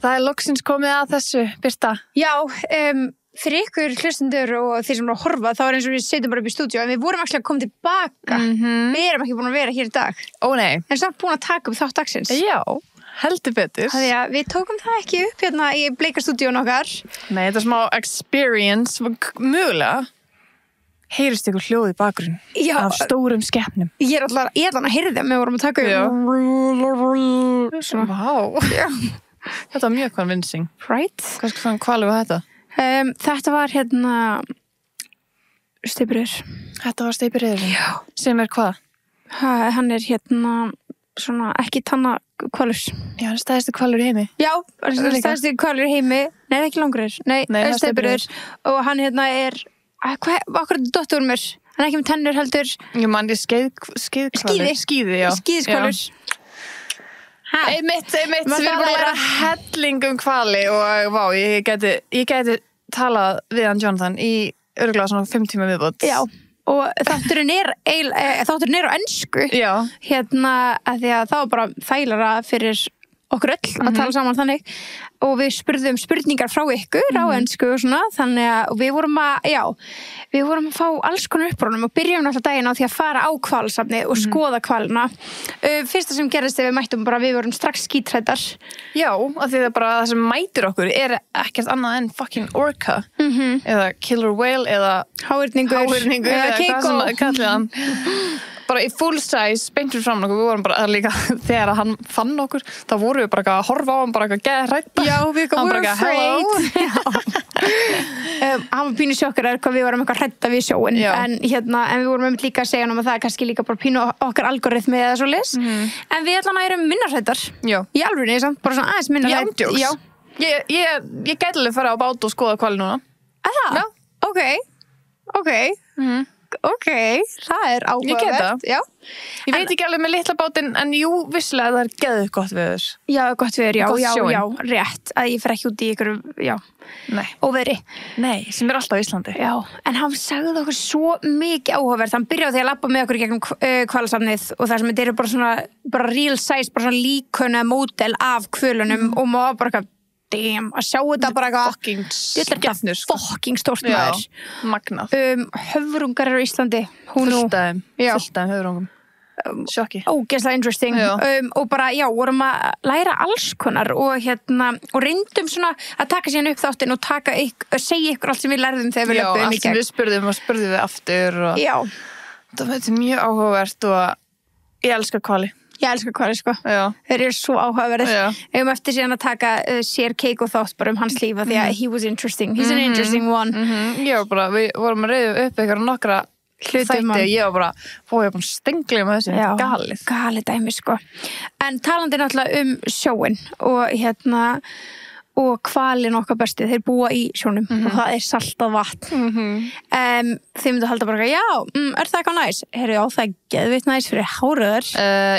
Það loksins komið að þessu, Birta. Já, fyrir ykkur hlustendur og þeir sem eru að horfa, þá eins og við setjum bara upp í stúdíu, en við vorum ekki að koma tilbaka. Við erum ekki búin að vera hér í dag. Ó nei. En samt búin að taka upp þátt dagsins. Já, heldur betur. Því að við tókum það ekki upp hérna í bleika stúdíun okkar. Nei, þetta smá experience, mögulega. Heyrist ykkur hljóð í bakgrunn af stórum skepnum. Ég er allan að heyra þeim, við vorum að taka upp. Vá. Þetta var mjög convincing. Right? Hvað hvali var þetta? Þetta var hérna steypireyður. Þetta var steypireyður? Já. Sem hvað? Hann er hérna svona ekki tanna hvalur. Já, hann er stærsti hvalur í heimi. Já, hann er stærsti hvalur í heimi. Nei, ekki langur. Nei, steypireyður. Og hann hérna er okkur dottur mér. Hann er ekki með tennur heldur. Jú, mann er skíði, já. Skíðishvalur. Einmitt, við erum að læra helling hvali og vá, ég gæti talað við hann Jonathan í örugglega svona 5 tíma viðbót. Já, og þátturinn er á ensku. Já. Hérna, að því að það var bara þægilega fyrir okkur öll að tala saman þannig og við spurðum spurningar frá ykkur á ensku og svona, þannig að við vorum að fá alls konar upprónum og byrjum alltaf daginn á því að fara á hvalsafnið og skoða hvalina. Fyrsta sem gerðist þegar við mættum við vorum strax skítræddar. Já, af því það bara það sem mætir okkur er ekkert annað en fucking orca eða killer whale eða háhyrningur eða hvað sem það kallið hann. Bara í full size, beint fyrir fram okkur, við vorum bara líka, þegar hann fann okkur, þá vorum við bara að horfa á hann, bara að geða hrædda. Já, við vorum afraid. Hann var pínu sjokkar hvað við vorum eitthvað hrædda við sjóinn, en við vorum líka að segja hann að það er kannski líka bara pínu okkar algoritmi eða svo leys, en við allan erum minna hræddar. Já. Í alvörunni, samt, bara svona aðeins minna hrædd. Já, ég gæti alveg fara á bát og skoða hvali núna. Það? Já. Ok. Ok, það er áhugavert. Ég get það. Já. Ég veit ekki alveg með litla bátinn, en jú, vissulega það er geðið gott veður. Já, gott veður, já, rétt. Að ég fer ekki út í ykkur, óveðri. Nei, sem er alltaf á Íslandi. Já, en hann sagði okkur svo mikið áhugavert. Hann byrjaði að labba með okkur í gegnum hvalasafnið og það sem þetta eru bara real size, bara svona líkönna módel af hvölunum og maður bara eitthvað að sjá þetta bara eitthvað fucking stórt maður. Magnað. Höfðrungar eru á Íslandi. Fullt af höfðrungum. Sjokki. Ógeðslega interesting. Og bara, vorum að læra alls konar og reyndum svona að taka síðan upp þáttinn og segja ykkur allt sem við lærðum þegar við löpum í gegn. Já, allt sem við spurðum og spurðum við aftur. Já. Það var mjög áhugavert og ég elska hvali. Ég elska hvali, sko. Já. Þeir eru svo áhugaverðir. Við eftir síðan að taka sér keik og þátt bara hans lífa því að he was interesting. He's an interesting one. Ég var bara, við vorum að reyða upp ykkur nokkra þætti. Ég var bara, ég var bara stenglega með þessu. Já, galið dæmi, sko. En talandi náttúrulega sjóinn og hvalin okkar bestu, þeir búa í sjónum og það er saltað vatn. Þeir myndu halda bara, er það eitthvað næs? Heyrðu, það er geðvitt næs fyrir háröðar.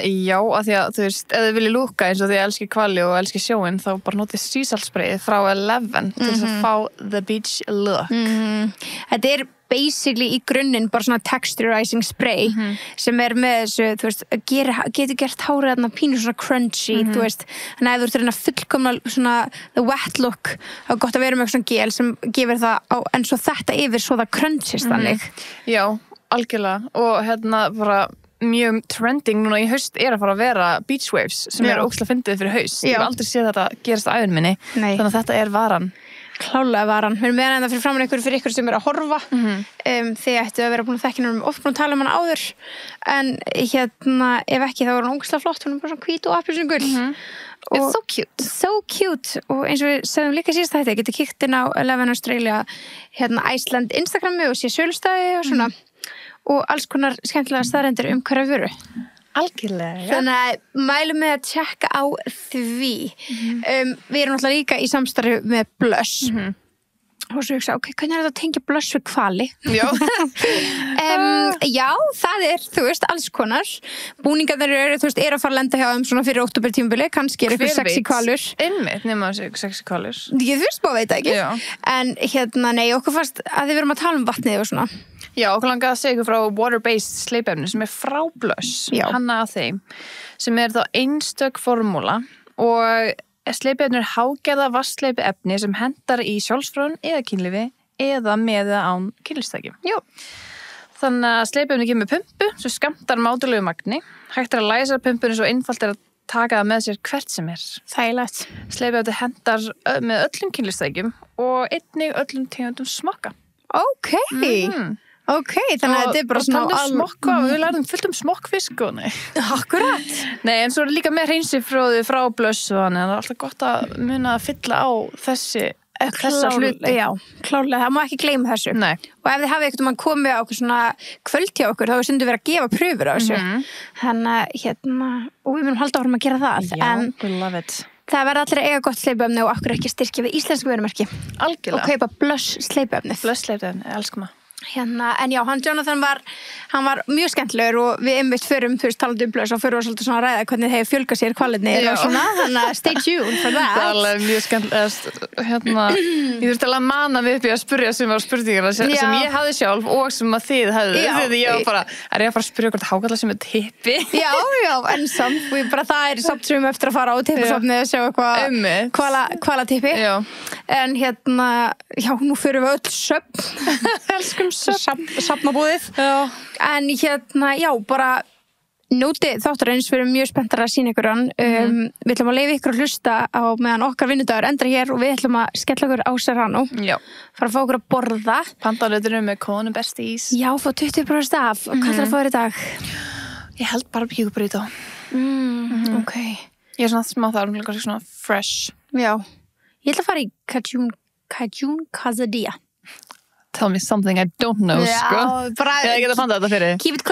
Já, af því að þú veist, ef þið viljið lúka eins og því að elski hvali og elski sjóinn, þá bara notið sísaltsprayið frá 11 til þess að fá the beach look. Þetta er basically í grunninn bara svona texturizing spray sem er með þessu, þú veist, getur gert hárið þarna pínu svona crunchy, þú veist, þannig að ef þú ert að reyna fullkomna svona the wet look, þá er gott að vera með eitthvað svona gel sem gefur það en svo þetta yfir svo það crunchist þannig. Já, algjörlega og bara mjög trending núna í haust er að fara að vera beach waves sem er ógeðslega fyndið fyrir haust. Ég hef aldrei séð þetta gerast á ævin minni, þannig að þetta er varan. Klálega varan. Við erum meðan enda fyrir framan fyrir ykkur sem er að horfa. Þið ættu að vera búin að þekkja oft búin að tala hana áður. En ef ekki þá er hún ógeðslega flott. Hún er bara svona hvít og appelsínugul. It's so cute. So cute. Og eins og við segðum líka síðast þetta, getur kíkt inn á Australia Iceland Instagrami og sé sölustæði og svona. Og alls konar skemmtilega staðrendir hverja vöru. Algjörlega. Þannig að mælum með að tjekka á því. Við erum náttúrulega líka í samstarfi með Blush. Og svo hugsa, hvernig er þetta að tengja Blush við hvali? Já. Já, það er, þú veist, alls konar. Búningarnir eru að fara að lenda hjá svona fyrir októbertímabili, kannski er eitthvað sexy hvalur. Einmitt, nema sexy hvalur. Ég þú veist bara veit ekki. Já. En nei, okkur fannst að þið verum að tala vatnið og svona. Já, okkur langaði að segja ykkur frá water-based sleipefni sem er frá Blush, hanna að þeim, sem er þá einstök formúla og Sleipefni hágerða vatnsleipiefni sem hentar í sjálfsfróun eða kynlífi eða með eða án kynlífstækjum. Jú. Þannig að sleipefni kemur pumpu sem skammtar mátulegu magni. Hægt að læsa pumpuna svo einfalt að taka það með sér hvert sem Þægilegt. Sleipefni hentar með öllum kynlífstækjum og einnig öllum tegundum smokka. Ok, þannig að þetta bara svona smokka, við lærðum fullt smokkfisk og nei. Akkurat. Nei, en svo líka með hreinsifróði frá blöss og þannig að það alltaf gott að muna að fylla á þessa hluti. Já, klárlega, það má ekki gleyma þessu. Nei. Og ef þið hafið eitthvað komið á okkur svona kvöld hjá okkur, þá er stundum verið að gefa pröfur á þessu. Þannig og við munum halda áfram að gera það. Já, we love it. Það verður allir að eiga gott sleipefni og okkur ekki styrkja við íslensku vörumerki. Algjörlega. Og kaupa blöss sleipefni. Blöss sleipefni, elskum að. En já, Jonathan var mjög skemmtilegur og við einmitt förum, talandi blöss og förum svolítið svona að ræða hvernig þeir fjölga sér hvalirnir og svona, þannig að stay tuned for that. Það er alveg mjög skemmtilega, ég þurfti alveg að mana við upp í að spyrja sumar spurningar sem ég hafði sjálf og sem að þið hafði, því ég var bara, er ég að fara að spyrja hvort hákarlar sem tippi? Já, en samt, það er samt sem eftir að fara á tippasafnið og sjá eitthvað hvalatippi. En nú förum við öll söfn. Safnabúðið. En bara nótið þáttarins, við erum mjög spenntar að sýna ykkur hann. Við ætlum að leyfa ykkur að hlusta á meðan okkar vinnudagur endar hér og við ætlum að skella okkur á serrano. Já. Fara að fá okkur að borða. Pandanautunum með Kjörís Bestís. Já, fá 20% af. Hvað ætlar að fá þér í dag? Ég held bara bjúburrito. Ok. Ég er svona smá þar, svona fresh. Já. Ég ætla að fara í cajun quesadilla. Tell me something I don't know, sko. Ég get að fanta þetta fyrir. Keep it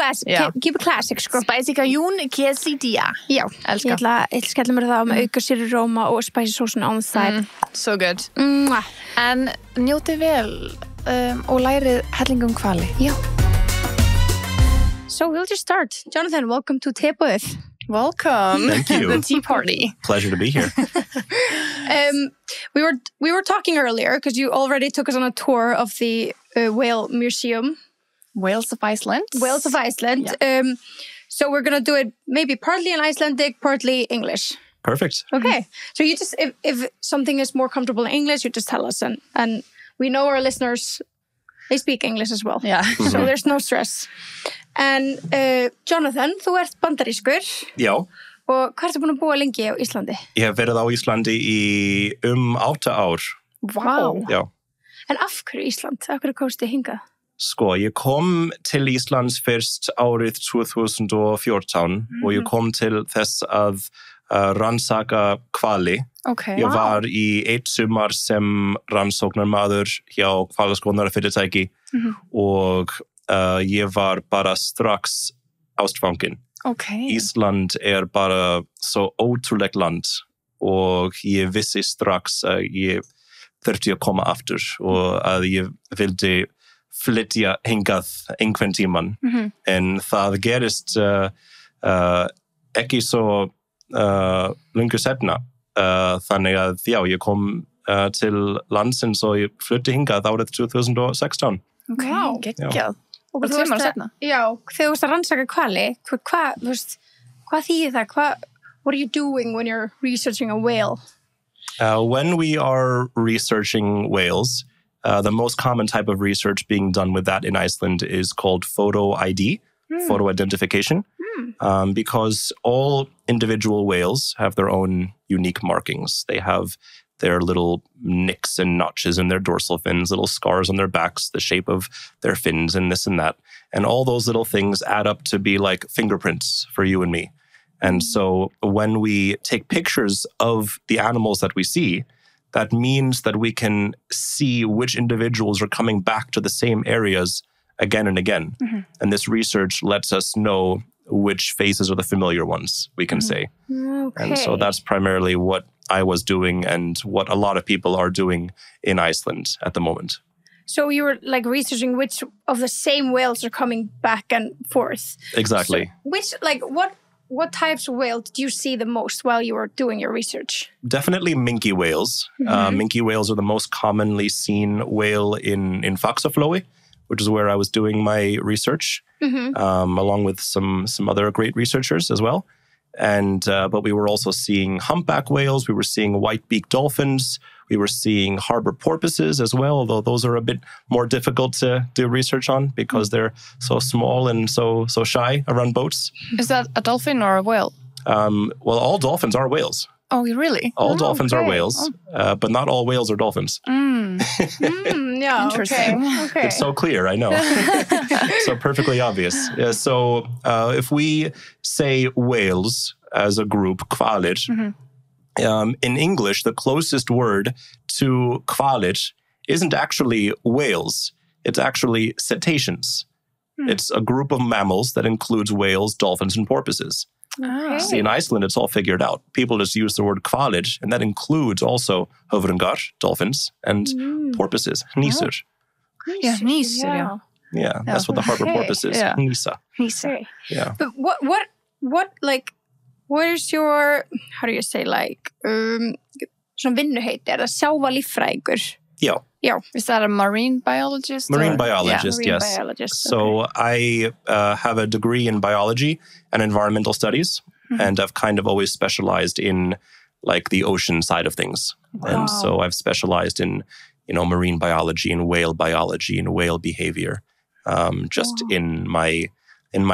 classic, sko. Spicy cajun quesadilla. Já, elska. Ég ætla að skella mér það með auka sýruróma og spicy sósun on the side. So good. En njótið vel og lærið hellingum hvali. Já. So we'll just start. Jonathan, welcome to Teboðið. Welcome. Thank you. The tea party. Pleasure to be here. We were talking earlier because you already took us on a tour of the whale museum. Whales of Iceland. Whales of Iceland. Yeah. So we're going to do it maybe partly in Icelandic, partly English. Perfect. Okay. So you just, if something is more comfortable in English, you just tell us. And we know our listeners, they speak English as well. Yeah. So there's no stress. En Jonathan, þú ert bandarískur. Já. Og hvað ertu búin að búa lengi á Íslandi? Ég hef verið á Íslandi í 8 ár. Vá. Já. En af hverju Ísland? Af hverju komstu hingað? Sko, ég kom til Íslands fyrst árið 2014 og ég kom til þess að rannsaka hvali. Okay. Ég var í 1 sumar sem rannsóknarmaður hjá hvalaskoðunarfyrirtæki og ég var bara strax ástfangin. Okay. Ísland bara svo ótrúlegt land og ég vissi strax að ég þurfti að koma aftur og að ég vildi flytja hingað einhvern tíman. En það gerist ekki svo lungu setna. Þannig að ég kom til landsins og ég flytti hingað árið 2016. Ok, geggjað. Og þú varst að, þegar þú varst að rannsaka hvali, hvað þýðir það? What are you doing when you're researching a whale? When we are researching whales, the most common type of research being done with that in Iceland is called photo ID, photo identification, because all individual whales have their own unique markings. They have their little nicks and notches in their dorsal fins, little scars on their backs, the shape of their fins and this and that. And all those little things add up to be like fingerprints for you and me. And so when we take pictures of the animals that we see, that means that we can see which individuals are coming back to the same areas again and again. And this research lets us know which faces are the familiar ones, we can say. Okay. And so that's primarily what I was doing and what a lot of people are doing in Iceland at the moment. So you were like researching which of the same whales are coming back and forth. Exactly. So what types of whales did you see the most while you were doing your research? Definitely minke whales. Minke whales are the most commonly seen whale in Faxaflói, which is where I was doing my research, along with some other great researchers as well. But we were also seeing humpback whales. We were seeing white-beaked dolphins. We were seeing harbor porpoises as well, although those are a bit more difficult to do research on because they're so small and so shy around boats. Is that a dolphin or a whale? Well, all dolphins are whales. Oh, really? All dolphins are whales, but not all whales are dolphins. Yeah, interesting. Okay. It's so clear, I know. So perfectly obvious. So if we say whales as a group, hvalir, in English, the closest word to hvalir isn't actually whales. It's actually cetaceans. It's a group of mammals that includes whales, dolphins, and porpoises. Okay. See, in Iceland, it's all figured out. People just use the word hvalir, and that includes also höfðingar, dolphins, and porpoises, hnísur. Yeah, hnísur, Yeah, that's what the harbor porpoise is. Yeah. Hnísa. Okay. Yeah. But what is your, how do you say, svona vinnuheiti, það sjávarlíffræðingur? Yeah. Yeah. Is that a marine biologist? Marine biologist, Marine yes. biologist, So I have a degree in biology and environmental studies, and I've kind of always specialized in like the ocean side of things. Wow. And so I've specialized in, marine biology and whale biology and whale behavior, just in my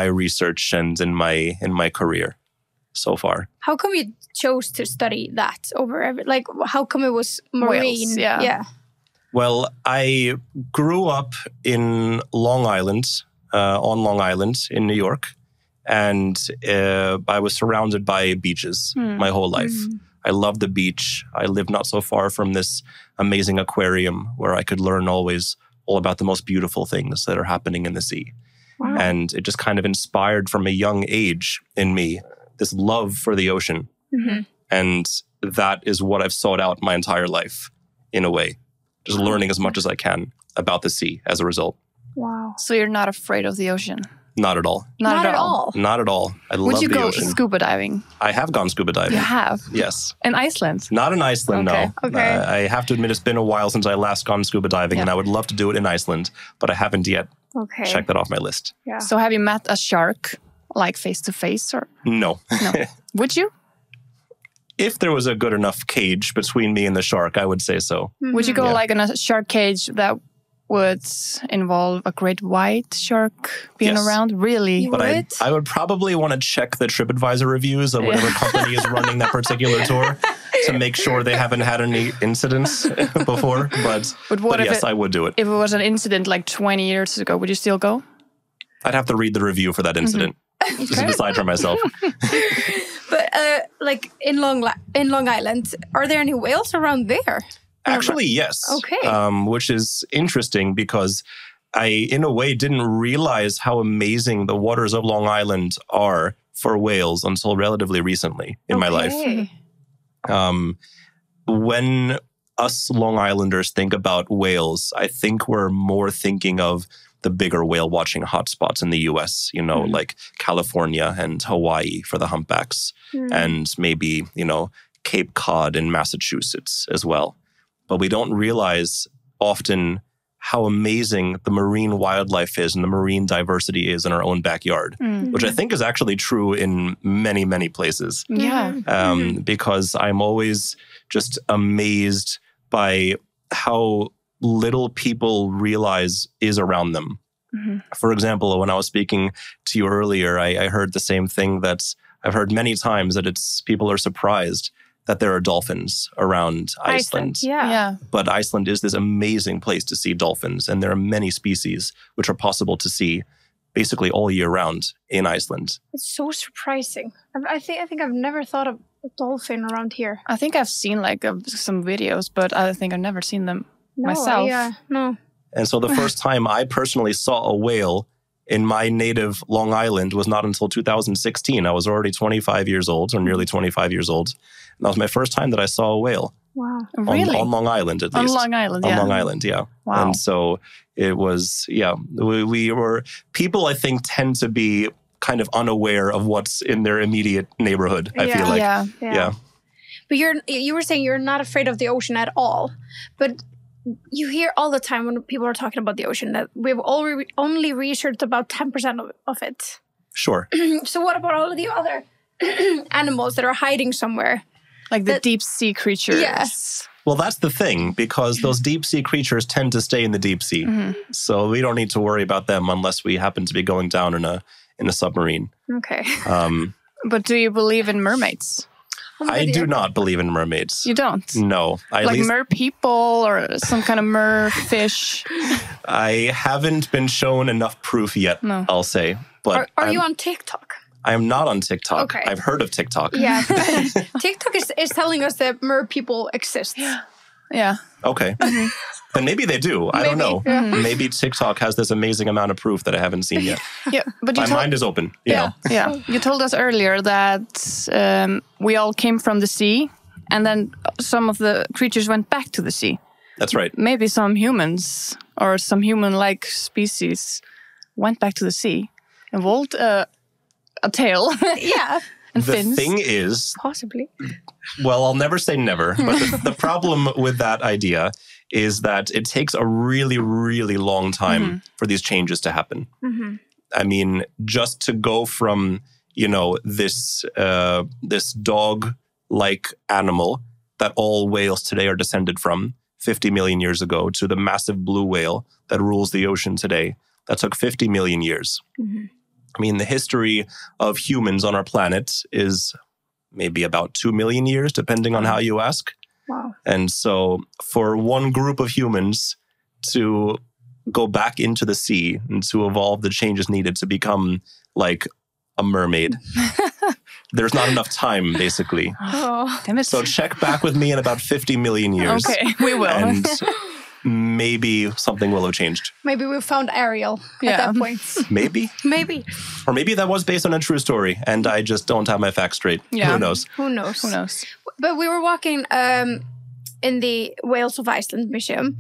research and in my career so far. How come you chose to study that over how come it was marine? Whales, yeah. Well, I grew up in Long Island, on Long Island in New York, and I was surrounded by beaches my whole life. I loved the beach. I lived not so far from this amazing aquarium where I could learn always all about the most beautiful things that are happening in the sea. Wow. And it just kind of inspired from a young age in me this love for the ocean. And that is what I've sought out my entire life, in a way. Just learning as much as I can about the sea as a result. Wow. So you're not afraid of the ocean? Not at all. Not at all? Not at all. I love the ocean. Would you go scuba diving? I have gone scuba diving. You have? Yes. In Iceland? Not in Iceland, Okay. no. Okay. I have to admit it's been a while since I last gone scuba diving, and I would love to do it in Iceland, but I haven't yet checked that off my list. Yeah. So have you met a shark, like face to face? Or No. no? Would you? If there was a good enough cage between me and the shark, I would say so. Would you go like in a shark cage that would involve a great white shark being Yes. around? Really? But I would probably want to check the TripAdvisor reviews of whatever company is running that particular tour to make sure they haven't had any incidents before. But yes, I would do it. If it was an incident like 20 years ago, would you still go? I'd have to read the review for that incident to decide for myself. But in Long Island, are there any whales around there? Actually, yes. Okay. Which is interesting because I, in a way, didn't realize how amazing the waters of Long Island are for whales until relatively recently in my life. When us Long Islanders think about whales, I think we're more thinking of the bigger whale watching hotspots in the US, like California and Hawaii for the humpbacks, and maybe, Cape Cod in Massachusetts as well. But we don't realize often how amazing the marine wildlife is and the marine diversity is in our own backyard, which I think is actually true in many, many places. Yeah. Because I'm always just amazed by how little people realize is around them. For example, when I was speaking to you earlier, I heard the same thing that I've heard many times, that people are surprised that there are dolphins around Iceland. Yeah. But Iceland is this amazing place to see dolphins, and there are many species which are possible to see basically all year round in Iceland. It's so surprising. I think I've never thought of a dolphin around here. I think I've seen some videos, but I think I've never seen them myself. Yeah, no. And so the first time I personally saw a whale in my native Long Island was not until 2016. I was already 25 years old, or nearly 25 years old. And that was my first time that I saw a whale. Wow. Really? On Long Island, at least. On Long Island, yeah. On Long Island, yeah. Wow. And so it was, we were, people I think tend to be kind of unaware of what's in their immediate neighborhood, I feel like. Yeah. But you were saying you're not afraid of the ocean at all. But you hear all the time when people are talking about the ocean that we've only researched about 10% of it. Sure. So what about all of the other animals that are hiding somewhere. Like the deep sea creatures. Yes. Well, that's the thing, because those deep sea creatures tend to stay in the deep sea. So we don't need to worry about them unless we happen to be going down in a submarine. Okay. But do you believe in mermaids? I do not believe in mermaids. You don't? No. Like mer people or some kind of mer fish? I haven't been shown enough proof yet, I'll say. But are you on TikTok? I am not on TikTok. Okay. I've heard of TikTok. Yeah. TikTok is telling us that mer people exist. Yeah. Okay. Then maybe they do. I don't know. Yeah. Maybe TikTok has this amazing amount of proof that I haven't seen yet. Yeah, but my mind is open. You know. Yeah. You told us earlier that we all came from the sea, and then some of the creatures went back to the sea. That's right. Maybe some humans or some human-like species went back to the sea, evolved a tail. Yeah. And the fins. thing is, possibly. Well, I'll never say never, but the problem with that idea is that it takes a really, really long time for these changes to happen. I mean, just to go from, this dog-like animal that all whales today are descended from 50 million years ago to the massive blue whale that rules the ocean today, that took 50 million years. I mean, the history of humans on our planet is maybe about 2 million years, depending on how you ask. Wow. And so for one group of humans to go back into the sea and to evolve the changes needed to become like a mermaid, there's not enough time, basically. Oh, damn it. So check back with me in about 50 million years. Okay, we will. And maybe something will have changed. maybe we found Ariel at that point. Maybe. Maybe. Or maybe that was based on a true story and I just don't have my facts straight. Yeah. Who knows? Who knows? Who knows? But we were walking in the Whales of Iceland museum.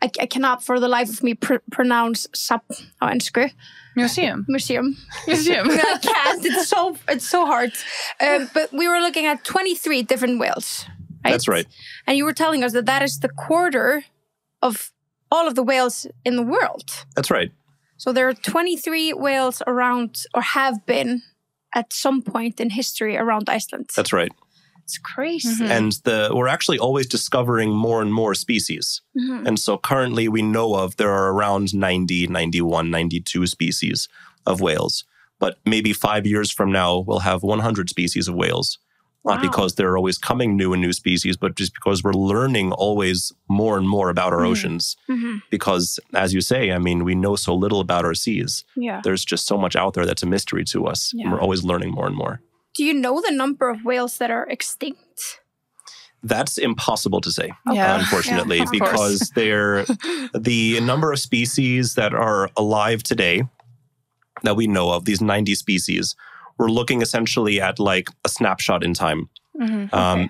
I cannot for the life of me pronounce safn á ensku. Museum. Museum. I can't. It's so hard. But we were looking at 23 different whales. Right? That's right. And you were telling us that is the quarter of all of the whales in the world. That's right. So there are 23 whales around, or have been at some point in history around Iceland. That's right. It's crazy. And we're actually always discovering more and more species. And so currently we know there are around 90, 91, 92 species of whales. But maybe 5 years from now, we'll have 100 species of whales. Not because there are always coming new and new species, but just because we're learning always more and more about our oceans. Because, as you say, I mean, we know so little about our seas. Yeah. There's just so much out there that's a mystery to us. Yeah. And we're always learning more and more. Do you know the number of whales that are extinct? That's impossible to say, Yeah. unfortunately, Yeah, of because the number of species that are alive today that we know of, these 90 species, we're looking essentially at like a snapshot in time.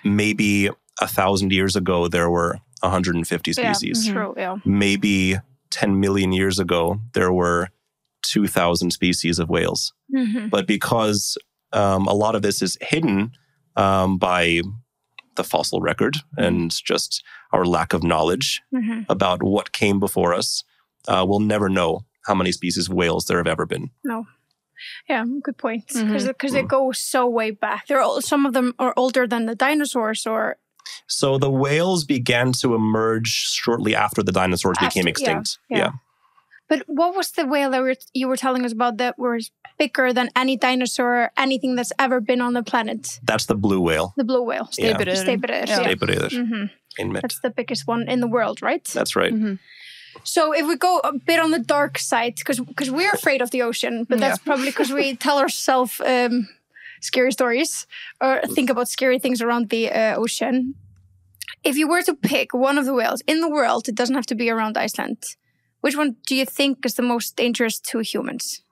Maybe 1,000 years ago, there were 150 species. True, yeah. Maybe 10 million years ago, there were 2,000 species of whales. But because a lot of this is hidden by the fossil record and just our lack of knowledge about what came before us, we'll never know how many species of whales there have ever been. No. Yeah, good point. Because they go so way back. Some of them are older than the dinosaurs, or... So the whales began to emerge shortly after the dinosaurs became extinct. Yeah. But what was the whale that you were telling us about that was bigger than any dinosaur, anything that's ever been on the planet? That's the blue whale. The blue whale. Steypireyður. Steypireyður. That's the biggest one in the world, right? That's right. So if we go a bit on the dark side, because we're afraid of the ocean, but that's probably because we tell ourselves scary stories or think about scary things around the ocean. If you were to pick one of the whales in the world, it doesn't have to be around Iceland, which one do you think is the most dangerous to humans?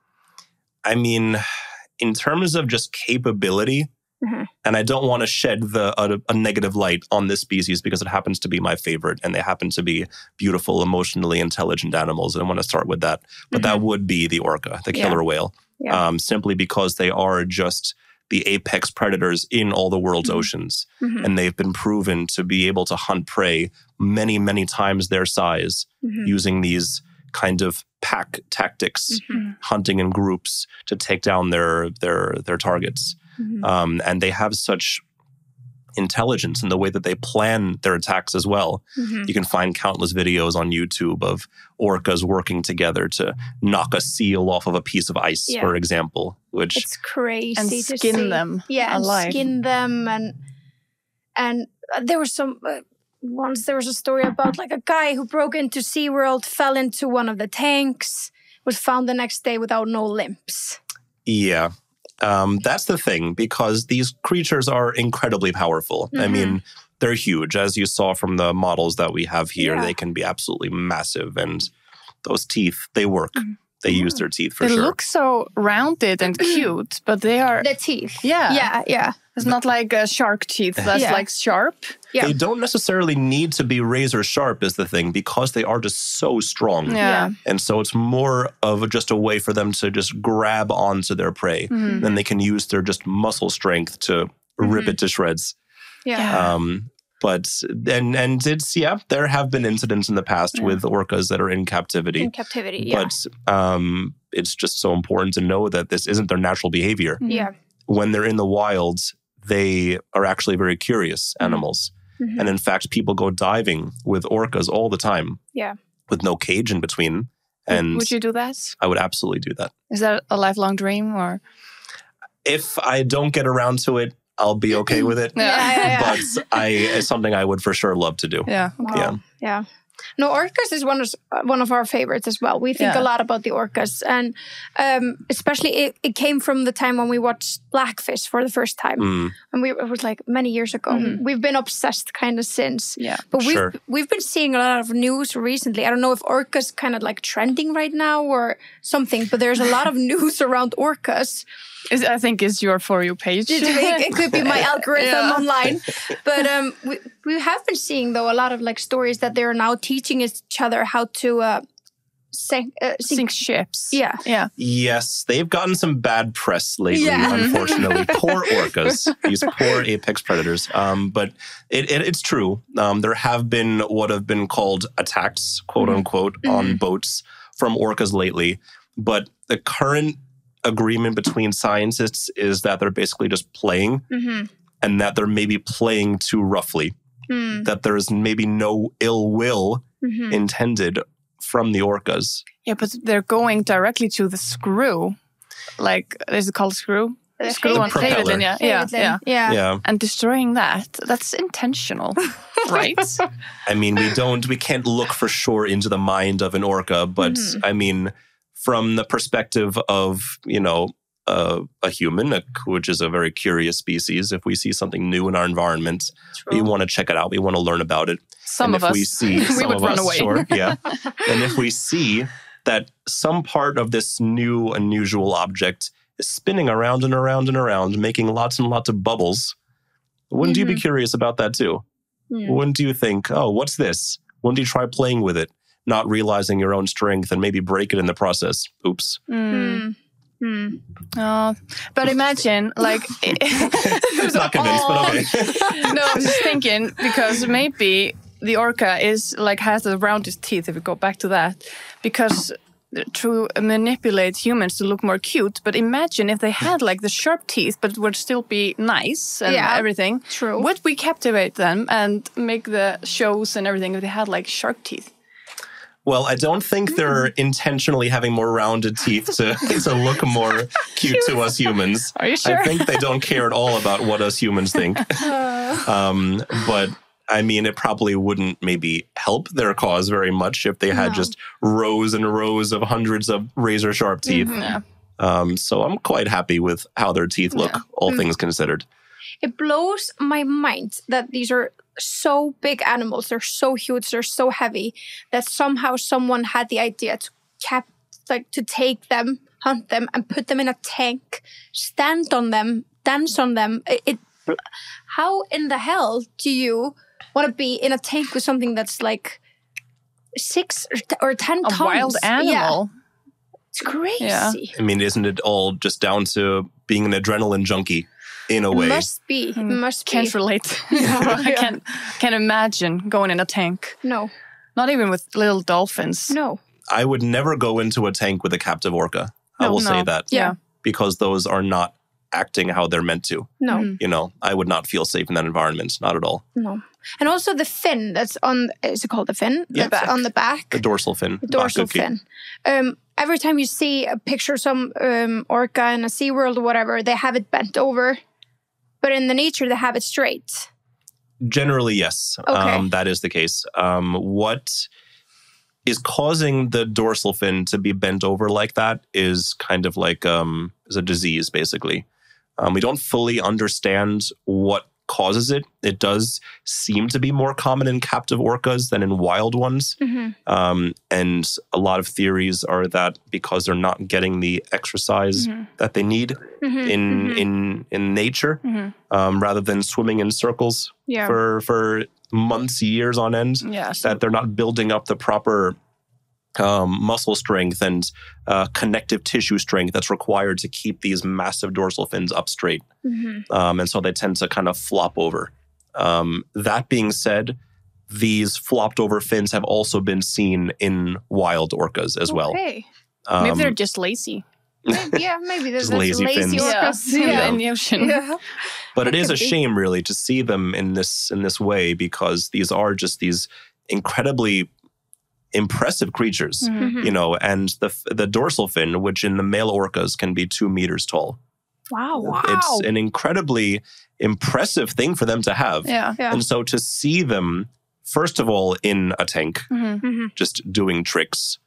I mean, in terms of just capability, and I don't want to shed a negative light on this species because it happens to be my favorite and they happen to be beautiful, emotionally intelligent animals. And I want to start with that. But that would be the orca, the killer whale, simply because they are just the apex predators in all the world's oceans. And they've been proven to be able to hunt prey many, many times their size using these kind of pack tactics, hunting in groups to take down their targets. And they have such intelligence in the way that they plan their attacks as well. You can find countless videos on YouTube of orcas working together to knock a seal off of a piece of ice, for example, which it's crazy and to skin see. them and alive. skin them and there was some once there was a story about like a guy who broke into SeaWorld, fell into one of the tanks, was found the next day without no limbs. Yeah. That's the thing, because these creatures are incredibly powerful. I mean, they're huge. As you saw from the models that we have here, they can be absolutely massive. And those teeth, they work. They use their teeth for sure. They look so rounded and cute, but they are... The teeth. Yeah. It's not like a shark teeth that's like sharp. They don't necessarily need to be razor sharp is the thing, because they are just so strong. And so it's more of just a way for them to just grab onto their prey. Then they can use their just muscle strength to rip it to shreds. But it's there have been incidents in the past with orcas that are in captivity. But it's just so important to know that this isn't their natural behavior. When they're in the wild, they are actually very curious animals. And in fact, people go diving with orcas all the time. With no cage in between. And would you do that? I would absolutely do that. Is that a lifelong dream, or? If I don't get around to it, I'll be okay with it. But it's something I would for sure love to do. Yeah. No, orcas is one of our favorites as well. We think a lot about the orcas, and especially it came from the time when we watched Blackfish for the first time, and it was like many years ago. We've been obsessed kind of since. But we've been seeing a lot of news recently. I don't know if orcas kind of like trending right now or something, but there's a lot of news around orcas. I think it's your For You page. It could be my algorithm online. But we have been seeing, though, a lot of like stories that they're now teaching each other how to sink ships. Yes, they've gotten some bad press lately, unfortunately. Poor orcas, these poor apex predators. But it's true. There have been what have been called attacks, quote unquote, on boats from orcas lately. But the current agreement between scientists is that they're basically just playing, and that they're maybe playing too roughly. That there's maybe no ill will intended from the orcas. Yeah, but they're going directly to the screw. Like, is it called screw? Screw on propeller. Yeah. And destroying that's intentional, right? I mean, we can't look for sure into the mind of an orca, but I mean, from the perspective of, a human, which is a very curious species, if we see something new in our environment, we want to check it out. We want to learn about it. Some of us, we would run away. Sure, yeah. And if we see that some part of this new, unusual object is spinning around and around and around, making lots and lots of bubbles, wouldn't you be curious about that too? Wouldn't you think, oh, what's this? Wouldn't you try playing with it? Not realizing your own strength and maybe break it in the process. Oops. But imagine, like... It's not convinced, but okay. No, I'm just thinking, because maybe the orca has the roundest teeth, if we go back to that, because to manipulate humans to look more cute. But imagine if they had like the sharp teeth, but it would still be nice and everything. True. Would we captivate them and make the shows and everything if they had like shark teeth? Well, I don't think they're intentionally having more rounded teeth to look more cute to us humans. Are you sure? I think they don't care at all about what us humans think. But I mean, it probably wouldn't maybe help their cause very much if they had just rows and rows of hundreds of razor sharp teeth. So I'm quite happy with how their teeth look, all things considered. It blows my mind that these are so big animals. They're so huge. They're so heavy that somehow someone had the idea to take them, hunt them, and put them in a tank, stand on them, dance on them. How in the hell do you want to be in a tank with something that's like 6 or 10 tons? A wild animal. Yeah. It's crazy. Yeah. I mean, isn't it all just down to being an adrenaline junkie? In a way. Must be. Can't relate. I can't imagine going in a tank. No. Not even with little dolphins. No. I would never go into a tank with a captive orca. I will say that. Yeah. Because those are not acting how they're meant to. No. You know, I would not feel safe in that environment, not at all. No. And also the fin that's on, is it called the fin? Yeah. That's on the back. The dorsal fin. The dorsal fin. Every time you see a picture of some orca in a SeaWorld or whatever, they have it bent over. But in the nature, they have it straight. Generally, yes. Okay. That is the case. What is causing the dorsal fin to be bent over like that is kind of like is a disease, basically. We don't fully understand what causes it. It does seem to be more common in captive orcas than in wild ones. And a lot of theories are that because they're not getting the exercise that they need in nature, rather than swimming in circles for months, years on end, that they're not building up the proper muscle strength and connective tissue strength that's required to keep these massive dorsal fins up straight. And so they tend to kind of flop over. That being said, these flopped over fins have also been seen in wild orcas as well. Maybe they're just lazy. Maybe there's lazy fins. orcas in the ocean. But it is a shame, really, to see them in this way, because these are just these incredibly impressive creatures, you know, and the dorsal fin, which in the male orcas can be 2 meters tall. Wow. It's an incredibly impressive thing for them to have. And so to see them, first of all, in a tank, just doing tricks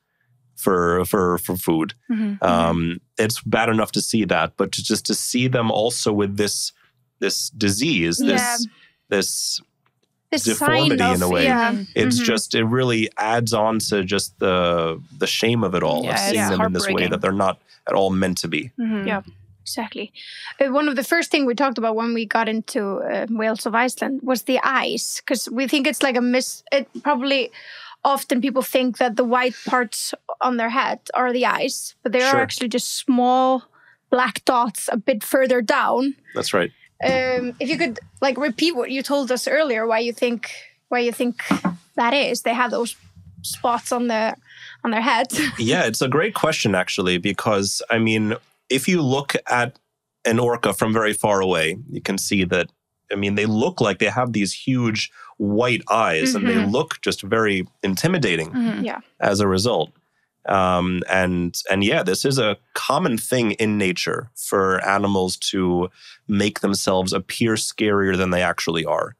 for food, it's bad enough to see that, but to see them also with this disease, this deformity in a way. It's just, it really adds on to just the shame of it all, of seeing them in this way that they're not at all meant to be. Yeah, exactly. One of the first things we talked about when we got into Whales of Iceland was the eyes, because we think it's like probably often people think that the white parts on their head are the eyes, but they are actually just small black dots a bit further down. That's right. If you could like repeat what you told us earlier, why you think that is, they have those spots on their head. Yeah, it's a great question, actually, because I mean, if you look at an orca from very far away, you can see that, I mean, they look like they have these huge white eyes, and they look just very intimidating as a result. And yeah, this is a common thing in nature for animals to make themselves appear scarier than they actually are.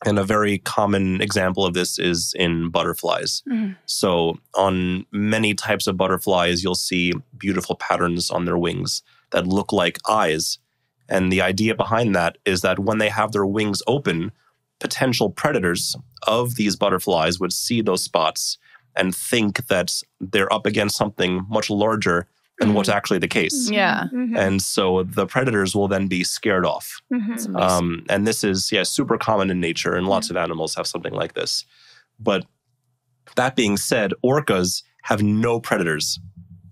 And a very common example of this is in butterflies. So on many types of butterflies, you'll see beautiful patterns on their wings that look like eyes. And the idea behind that is that when they have their wings open, potential predators of these butterflies would see those spots and think that they're up against something much larger than what's actually the case. And so the predators will then be scared off. And this is, super common in nature, and lots of animals have something like this. But that being said, orcas have no predators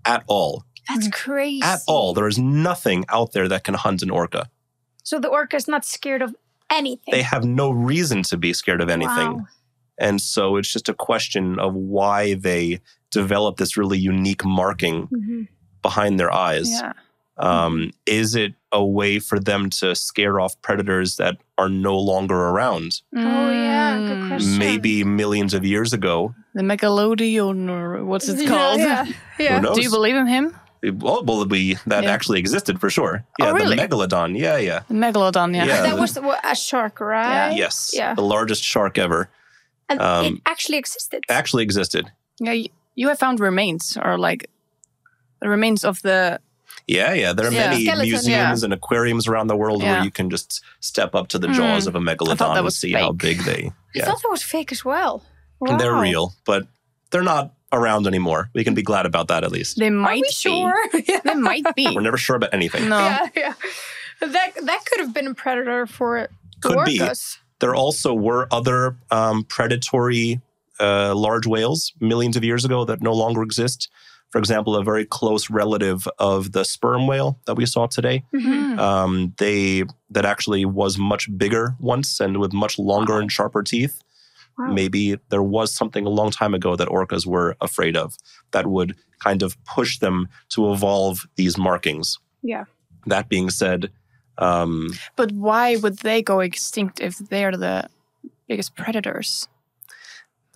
at all. That's crazy. At all. There is nothing out there that can hunt an orca. So the orca is not scared of anything? They have no reason to be scared of anything. Wow. And so it's just a question of why they develop this really unique marking behind their eyes. Is it a way for them to scare off predators that are no longer around? Oh, yeah. Good question. Maybe millions of years ago. The megalodion, or what's it called? Who knows? Do you believe in him? Well, that actually existed for sure. Yeah, oh, really? The megalodon. Yeah. The megalodon, That was a shark, right? Yes. The largest shark ever. And it actually existed. Actually existed. Yeah, you have found remains, or like the remains of the... Yeah. There are many museums and aquariums around the world where you can just step up to the jaws of a megalodon and see how big they... I thought that was fake as well. Wow. They're real, but they're not around anymore. We can be glad about that, at least. They might be. Sure? They might be. We're never sure about anything. No. Yeah. That could have been a predator for could orcas. Be. There also were other predatory large whales millions of years ago that no longer exist. For example, a very close relative of the sperm whale that we saw today. That actually was much bigger once and with much longer and sharper teeth. Wow. Maybe there was something a long time ago that orcas were afraid of that would kind of push them to evolve these markings. Yeah. That being said... but why would they go extinct if they're the biggest predators?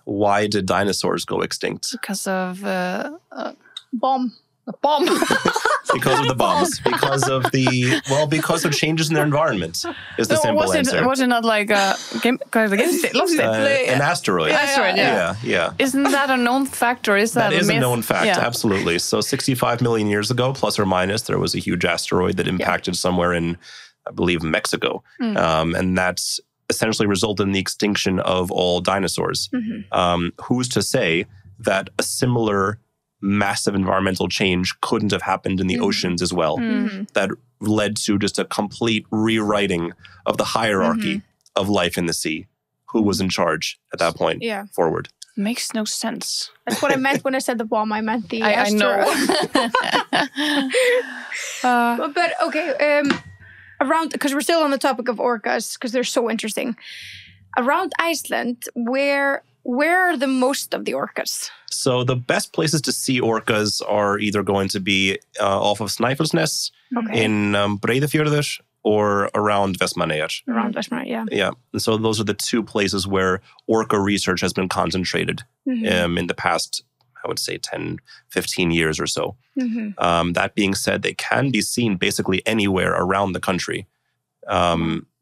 Why did dinosaurs go extinct? Because of... Bomb. A bomb. Because of the bombs. Because of changes in their environment is the simple answer. Was it not like lost it? An asteroid. Yeah. Isn't that a known fact, or is that a myth? known fact, absolutely. So 65 million years ago, plus or minus, there was a huge asteroid that impacted somewhere in, I believe, Mexico. And that's essentially resulted in the extinction of all dinosaurs. Who's to say that a similar massive environmental change couldn't have happened in the oceans as well? That led to just a complete rewriting of the hierarchy of life in the sea. Who was in charge at that point forward? Makes no sense. That's what I meant when I said the bomb. I meant the I know. But okay, around, because we're still on the topic of orcas, because they're so interesting. Around Iceland, where are the most of the orcas? So the best places to see orcas are either going to be off of Snæfellsnes in Breiðafjörður or around Vestmannaeyjar. Around Vestmannaeyjar, yeah. Yeah, and so those are the two places where orca research has been concentrated in the past, I would say, 10, 15 years or so. That being said, they can be seen basically anywhere around the country.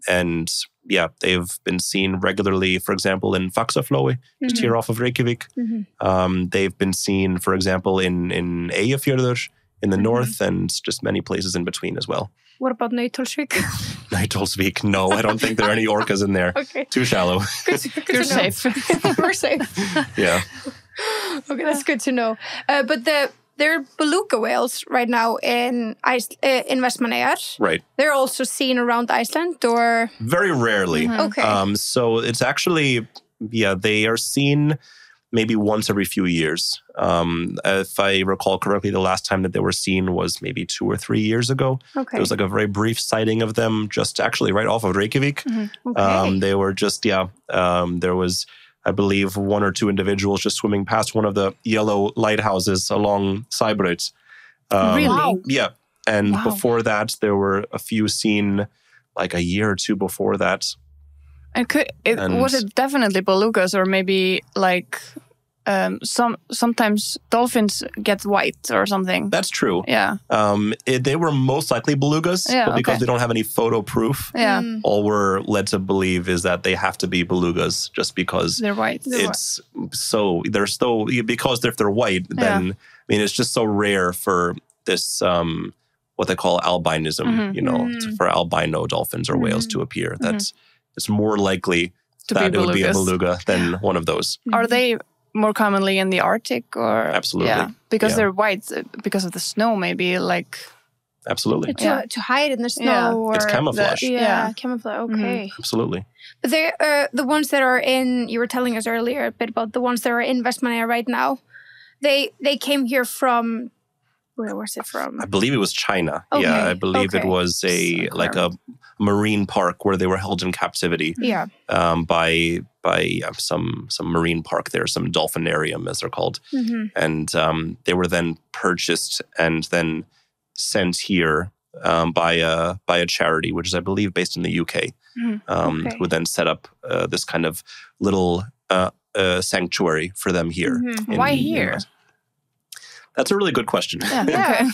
And yeah, they've been seen regularly, for example, in Faxaflói, just here off of Reykjavik. They've been seen, for example, in Eyjafjörður in the north, and just many places in between as well. What about Nauthólsvík? Nauthólsvík, no, I don't think there are any orcas in there. Okay. Too shallow. You're safe. We're safe. Yeah. Okay, that's good to know. But there are beluga whales right now in Vestmannaeyjar. Right. They're also seen around Iceland, or? Very rarely. Okay. So it's actually, they are seen maybe once every few years. If I recall correctly, the last time that they were seen was maybe 2 or 3 years ago. Okay. There was like a very brief sighting of them just actually right off of Reykjavik. Okay. They were just, there was, I believe, 1 or 2 individuals just swimming past one of the yellow lighthouses along Sæbraut. Really? Yeah. And before that, there were a few seen like a year or 2 before that. And was it definitely belugas, or maybe like sometimes dolphins get white or something? That's true. Yeah. They were most likely belugas, but because they don't have any photo proof, all we're led to believe is that they have to be belugas just because they're white. Because if they're white, then I mean it's just so rare for this what they call albinism, for albino dolphins or whales to appear. That's it's more likely that it would be a beluga than one of those. Are they more commonly in the Arctic, or? Absolutely. Yeah, because they're white, because of the snow, maybe, like... Absolutely. To hide in the snow. Yeah. Or it's camouflage. Camouflage, okay. Absolutely. But the ones that are in, you were telling us earlier a bit about the ones that are in Vestmannaeyjar right now, they came here from... Where was it from? I believe it was China. Okay. Yeah, I believe it was a marine park where they were held in captivity. Yeah. By some marine park there, some dolphinarium as they're called, and they were then purchased and then sent here by a charity, which is I believe based in the UK, who then set up this kind of little sanctuary for them here. Why here? That's a really good question. Yeah.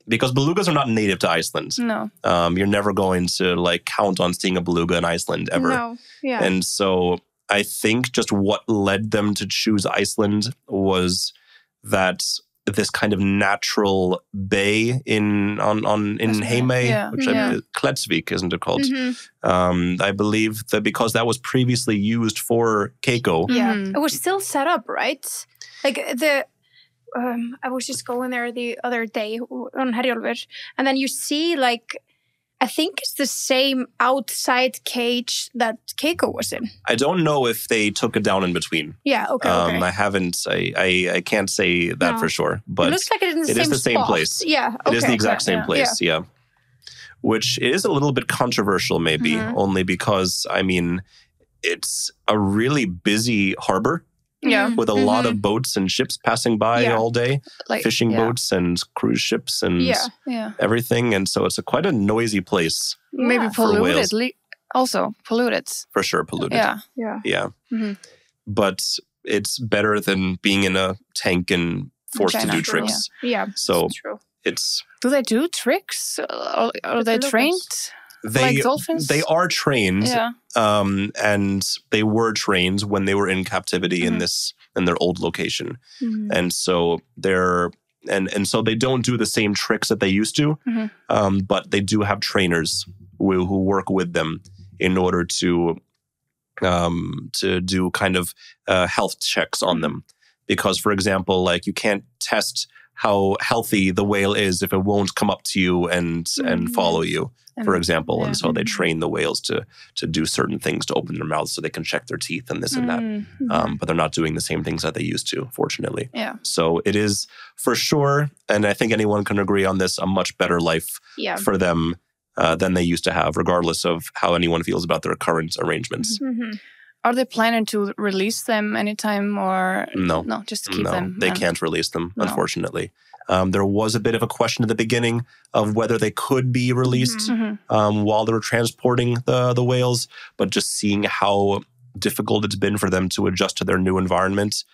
Because belugas are not native to Iceland. No. You're never going to count on seeing a beluga in Iceland ever. No. Yeah. And so I think just what led them to choose Iceland was that this kind of natural bay in Heimey, which Kletsvik, isn't it called? I believe that because that was previously used for keiko. Yeah. It was still set up, right? I was just going there the other day on Herjólfur, and then you see I think it's the same outside cage that Keiko was in. I don't know if they took it down in between. Yeah, okay. I haven't. I can't say that for sure. But it looks like it is the same place. Yeah, it is the exact same place. Yeah. Which is a little bit controversial, maybe only because I mean it's a really busy harbor. with a lot of boats and ships passing by all day, like fishing boats and cruise ships and everything. And so it's quite a noisy place. Maybe polluted. Also polluted. For sure, polluted. Yeah. But it's better than being in a tank and forced to do tricks. Yeah. So true. Do they do tricks? Are they trained? Like dolphins? They are trained, and they were trained when they were in captivity in their old location, and so so they don't do the same tricks that they used to, but they do have trainers who work with them in order to do kind of health checks on them, because, for example, like you can't test how healthy the whale is if it won't come up to you and follow you, for example. And so they train the whales to do certain things, to open their mouths so they can check their teeth and this and that. But they're not doing the same things that they used to, fortunately. Yeah. So it is, for sure, and I think anyone can agree on this, a much better life for them than they used to have, regardless of how anyone feels about their current arrangements. Are they planning to release them anytime, or no? Just keep them. They can't release them, unfortunately. There was a bit of a question at the beginning of whether they could be released while they were transporting the whales, but just seeing how difficult it's been for them to adjust to their new environment,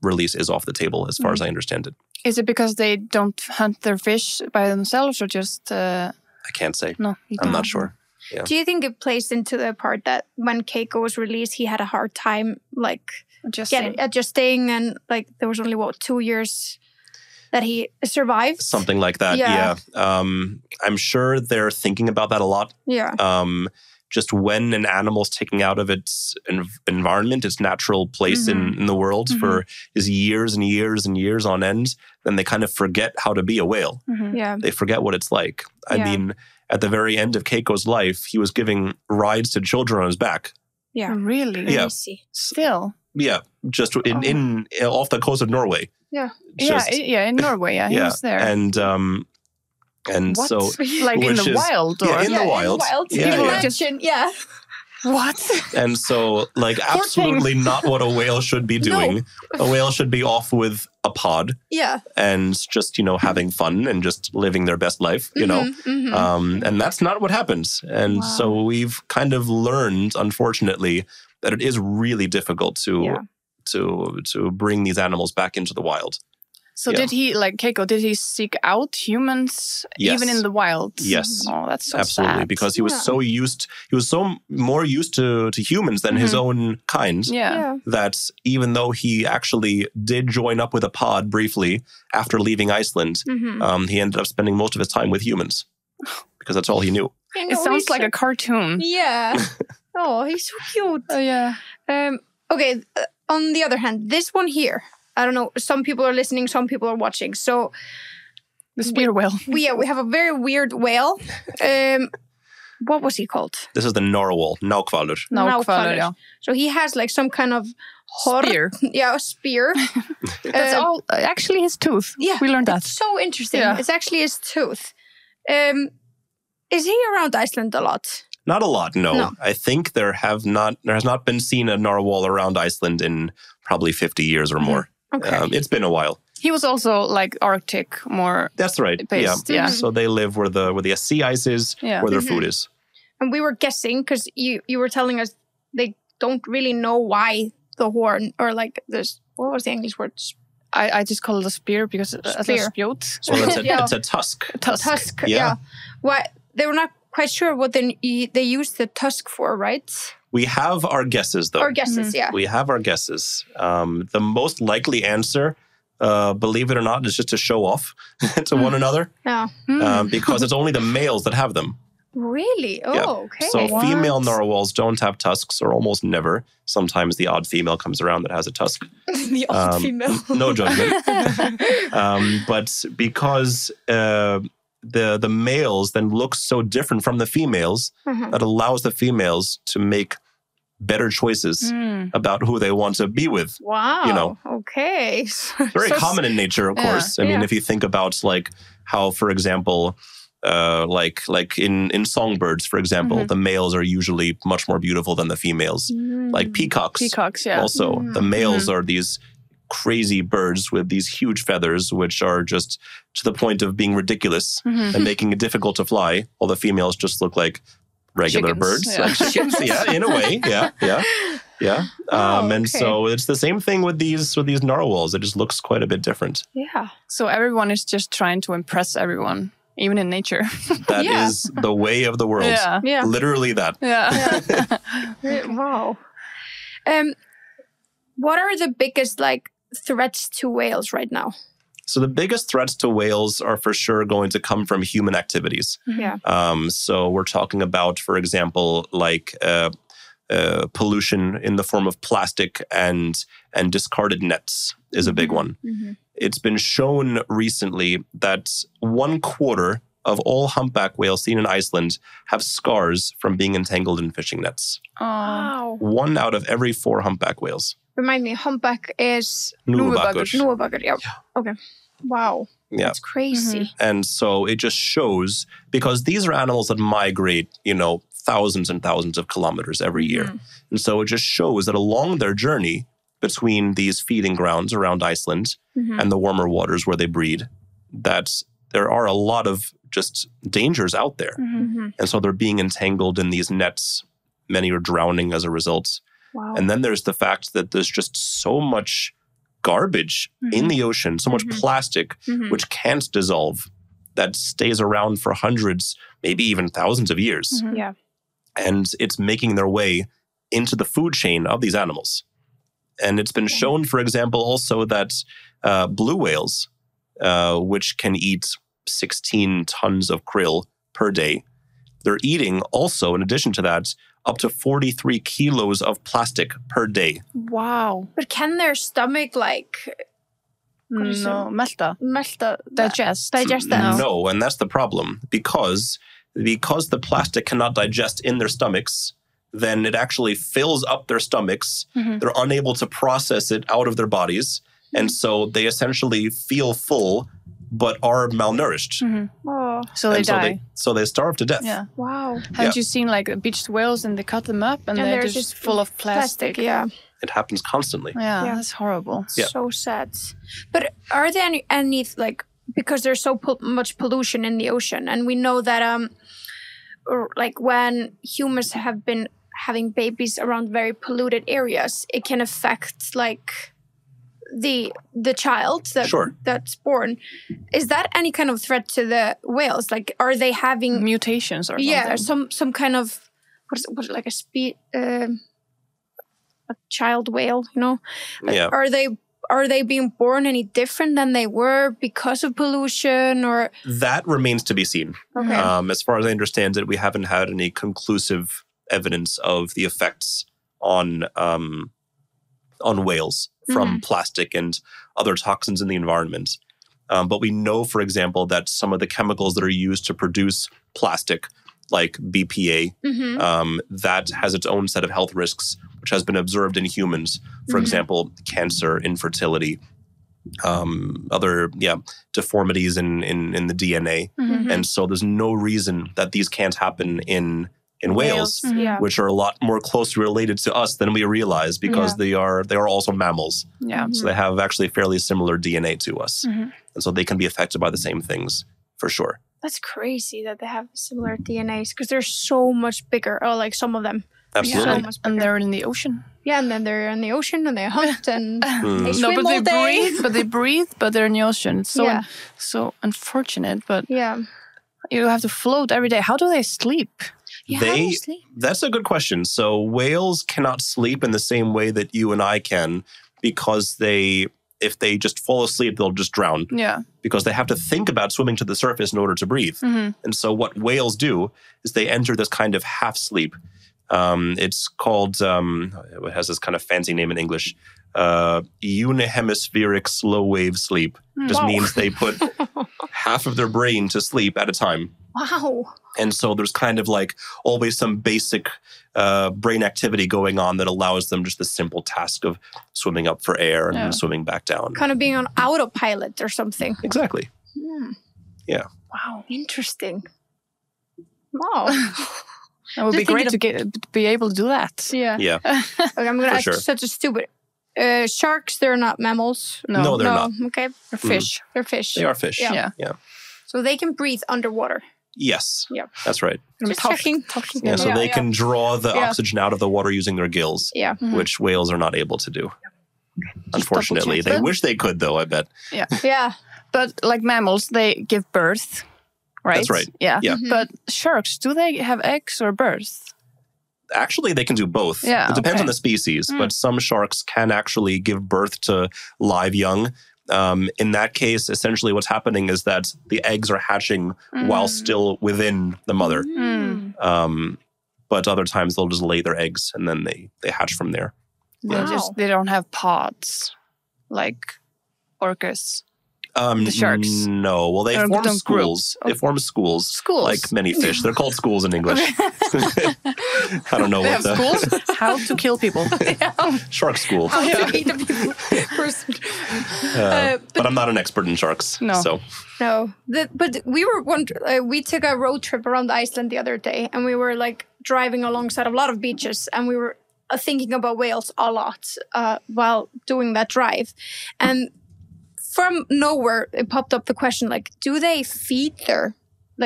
release is off the table, as far as I understand it. Is it because they don't hunt their fish by themselves, or just? I can't say. No, I'm not sure. Yeah. Do you think it plays into the part that when Keiko was released, he had a hard time adjusting, and like there was only 2 years that he survived? Something like that, yeah. I'm sure they're thinking about that a lot. Yeah. Just when an animal's taken out of its environment, its natural place in the world for years and years and years on end, then they kind of forget how to be a whale. Yeah. They forget what it's like. I mean, at the very end of Keiko's life, he was giving rides to children on his back. Yeah. Really? Yeah. Still? Yeah. Just in off the coast of Norway. Yeah. In Norway. Yeah, he was there. And what? So like in the wild, or in the wild. Yeah. What? And so, like, absolutely not what a whale should be doing. No. A whale should be off with a pod. Yeah. And just, having fun and just living their best life, And that's not what happens. And so we've kind of learned, unfortunately, that it is really difficult to bring these animals back into the wild. So did he, like Keiko, did he seek out humans even in the wild? Yes. Oh, that's so absolutely sad. Because he was so more used to humans than his own kind. Yeah. That even though he actually did join up with a pod briefly after leaving Iceland, he ended up spending most of his time with humans because that's all he knew. It sounds like a cartoon. Yeah. Oh, he's so cute. Oh, yeah. Okay, on the other hand, this one here, I don't know, some people are listening, some people are watching. So the spear whale. We have a very weird whale. What was he called? This is the narwhal, náhvalur. Náhvalur, yeah. So he has like some kind of spear. Yeah, a spear. That's all actually his tooth. Yeah. We learned that. It's so interesting. Yeah. It's actually his tooth. Is he around Iceland a lot? Not a lot, no. I think there has not been seen a narwhal around Iceland in probably 50 years or more. Okay. It's been a while. He was also like Arctic, more. That's right. Based, yeah. So they live where the sea ice is, where their food is. And we were guessing because you were telling us they don't really know why the horn or like this. What was the English word? I just call it a spear because it's a spjot. So it's a tusk. Tusk. Yeah. Why they were not quite sure what they used the tusk for, right? We have our guesses, though. Our guesses, yeah. We have our guesses. The most likely answer, believe it or not, is just to show off to one another. Yeah. Because it's only the males that have them. Really? Oh, okay. So female narwhals don't have tusks, or almost never. Sometimes the odd female comes around that has a tusk. The odd female. No judgment. But because the males then look so different from the females, that allows the females to make better choices about who they want to be with. Wow. Okay. Very common in nature, of course. I mean, if you think about like how, for example, like in songbirds, for example, the males are usually much more beautiful than the females. Like peacocks. Peacocks, yeah. Also, the males are these crazy birds with these huge feathers, which are just to the point of being ridiculous and making it difficult to fly. While the females just look like regular chickens, birds, like chickens. Yeah, in a way. Yeah. And so it's the same thing with these narwhals. It just looks quite a bit different. Yeah. So everyone is just trying to impress everyone, even in nature. That is the way of the world. Yeah. Literally that. Yeah. Wow. What are the biggest threats to whales right now? So the biggest threats to whales are for sure going to come from human activities. Yeah. So we're talking about, for example, like pollution in the form of plastic and discarded nets is a big one. It's been shown recently that 1/4 of all humpback whales seen in Iceland have scars from being entangled in fishing nets. Wow. 1 out of every 4 humpback whales. Remind me, humpback is... Hnúfubakur. Yeah. Okay. Wow. Yeah. That's crazy. And so it just shows, because these are animals that migrate, thousands and thousands of kilometers every year. And so it just shows that along their journey between these feeding grounds around Iceland and the warmer waters where they breed, that there are a lot of just dangers out there. And so they're being entangled in these nets. Many are drowning as a result. Wow. And then there's the fact that there's just so much garbage in the ocean, so much plastic, which can't dissolve, that stays around for hundreds, maybe even thousands of years. Yeah. And it's making their way into the food chain of these animals. And it's been shown, for example, also that blue whales, which can eat 16 tons of krill per day, they're eating also, in addition to that, up to 43 kilos of plastic per day. Wow. But can their stomach digest that? No, and that's the problem. Because the plastic cannot digest in their stomachs, then it actually fills up their stomachs. They're unable to process it out of their bodies. And so they essentially feel full, but are malnourished. So they die. So they starve to death. Yeah. Wow. Haven't you seen beached whales and they cut them up and they're just full of plastic? Yeah. It happens constantly. Yeah, that's horrible. Yeah. So sad. But are there any because there's so much pollution in the ocean, and we know that when humans have been having babies around very polluted areas, it can affect the child that's born. Is that any kind of threat to the whales? Are they having mutations or something? Yeah, some kind of a child whale, Yeah. Are they being born any different than they were because of pollution, or that remains to be seen? Okay. As far as I understand it, we haven't had any conclusive evidence of the effects on whales from plastic and other toxins in the environment. But we know, for example, that some of the chemicals that are used to produce plastic, like BPA, that has its own set of health risks, which has been observed in humans. For example, cancer, infertility, other deformities in the DNA. And so there's no reason that these can't happen in whales, which are a lot more closely related to us than we realize, because they are also mammals. Yeah. So they have actually fairly similar DNA to us. And so they can be affected by the same things, for sure. That's crazy that they have similar DNAs, because they're so much bigger. Or some of them. Absolutely. So and they're in the ocean. Yeah, and then they're in the ocean and they hunt and they swim but all day. They breathe, but they're in the ocean. It's so unfortunate, but you have to float every day. How do they sleep? Yeah, how do they sleep? That's a good question. So whales cannot sleep in the same way that you and I can, because if they just fall asleep, they'll just drown. Yeah. Because they have to think about swimming to the surface in order to breathe. And so what whales do is they enter this kind of half sleep. It's called, it has this kind of fancy name in English, unihemispheric slow wave sleep. Just means they put half of their brain to sleep at a time. Wow. And so there's kind of always some basic brain activity going on that allows them just the simple task of swimming up for air and then swimming back down. Kind of being on autopilot or something. Exactly. Yeah. Wow, interesting. Wow. That would be great to be able to do that. Yeah. Yeah. Okay, I'm going to ask such a stupid... sharks, they're not mammals. No, they're not. Okay. They're fish. They're fish. They are fish. Yeah. So they can breathe underwater. Yes. Yeah. That's right. Just checking. Yeah, so they can draw the oxygen out of the water using their gills, which whales are not able to do. Unfortunately. They wish they could, though, I bet. Yeah. Yeah. But like mammals, they give birth, right? That's right. Yeah. Mm-hmm. But sharks, do they have eggs or birth? Actually, they can do both. Yeah, it depends on the species, but some sharks can actually give birth to live young. In that case, essentially what's happening is that the eggs are hatching while still within the mother. But other times they'll just lay their eggs and then they hatch from there. They don't have pods like orcas. The sharks. No. Well, they form schools. They form schools. Schools. Like many fish. They're called schools in English. I don't know they what have schools? How to kill people. Shark school. How to eat the people person. But I'm not an expert in sharks. No. So. No. But we were we took a road trip around Iceland the other day, and we were like driving alongside a lot of beaches, and we were thinking about whales a lot while doing that drive. And from nowhere, it popped up the question, like, do they feed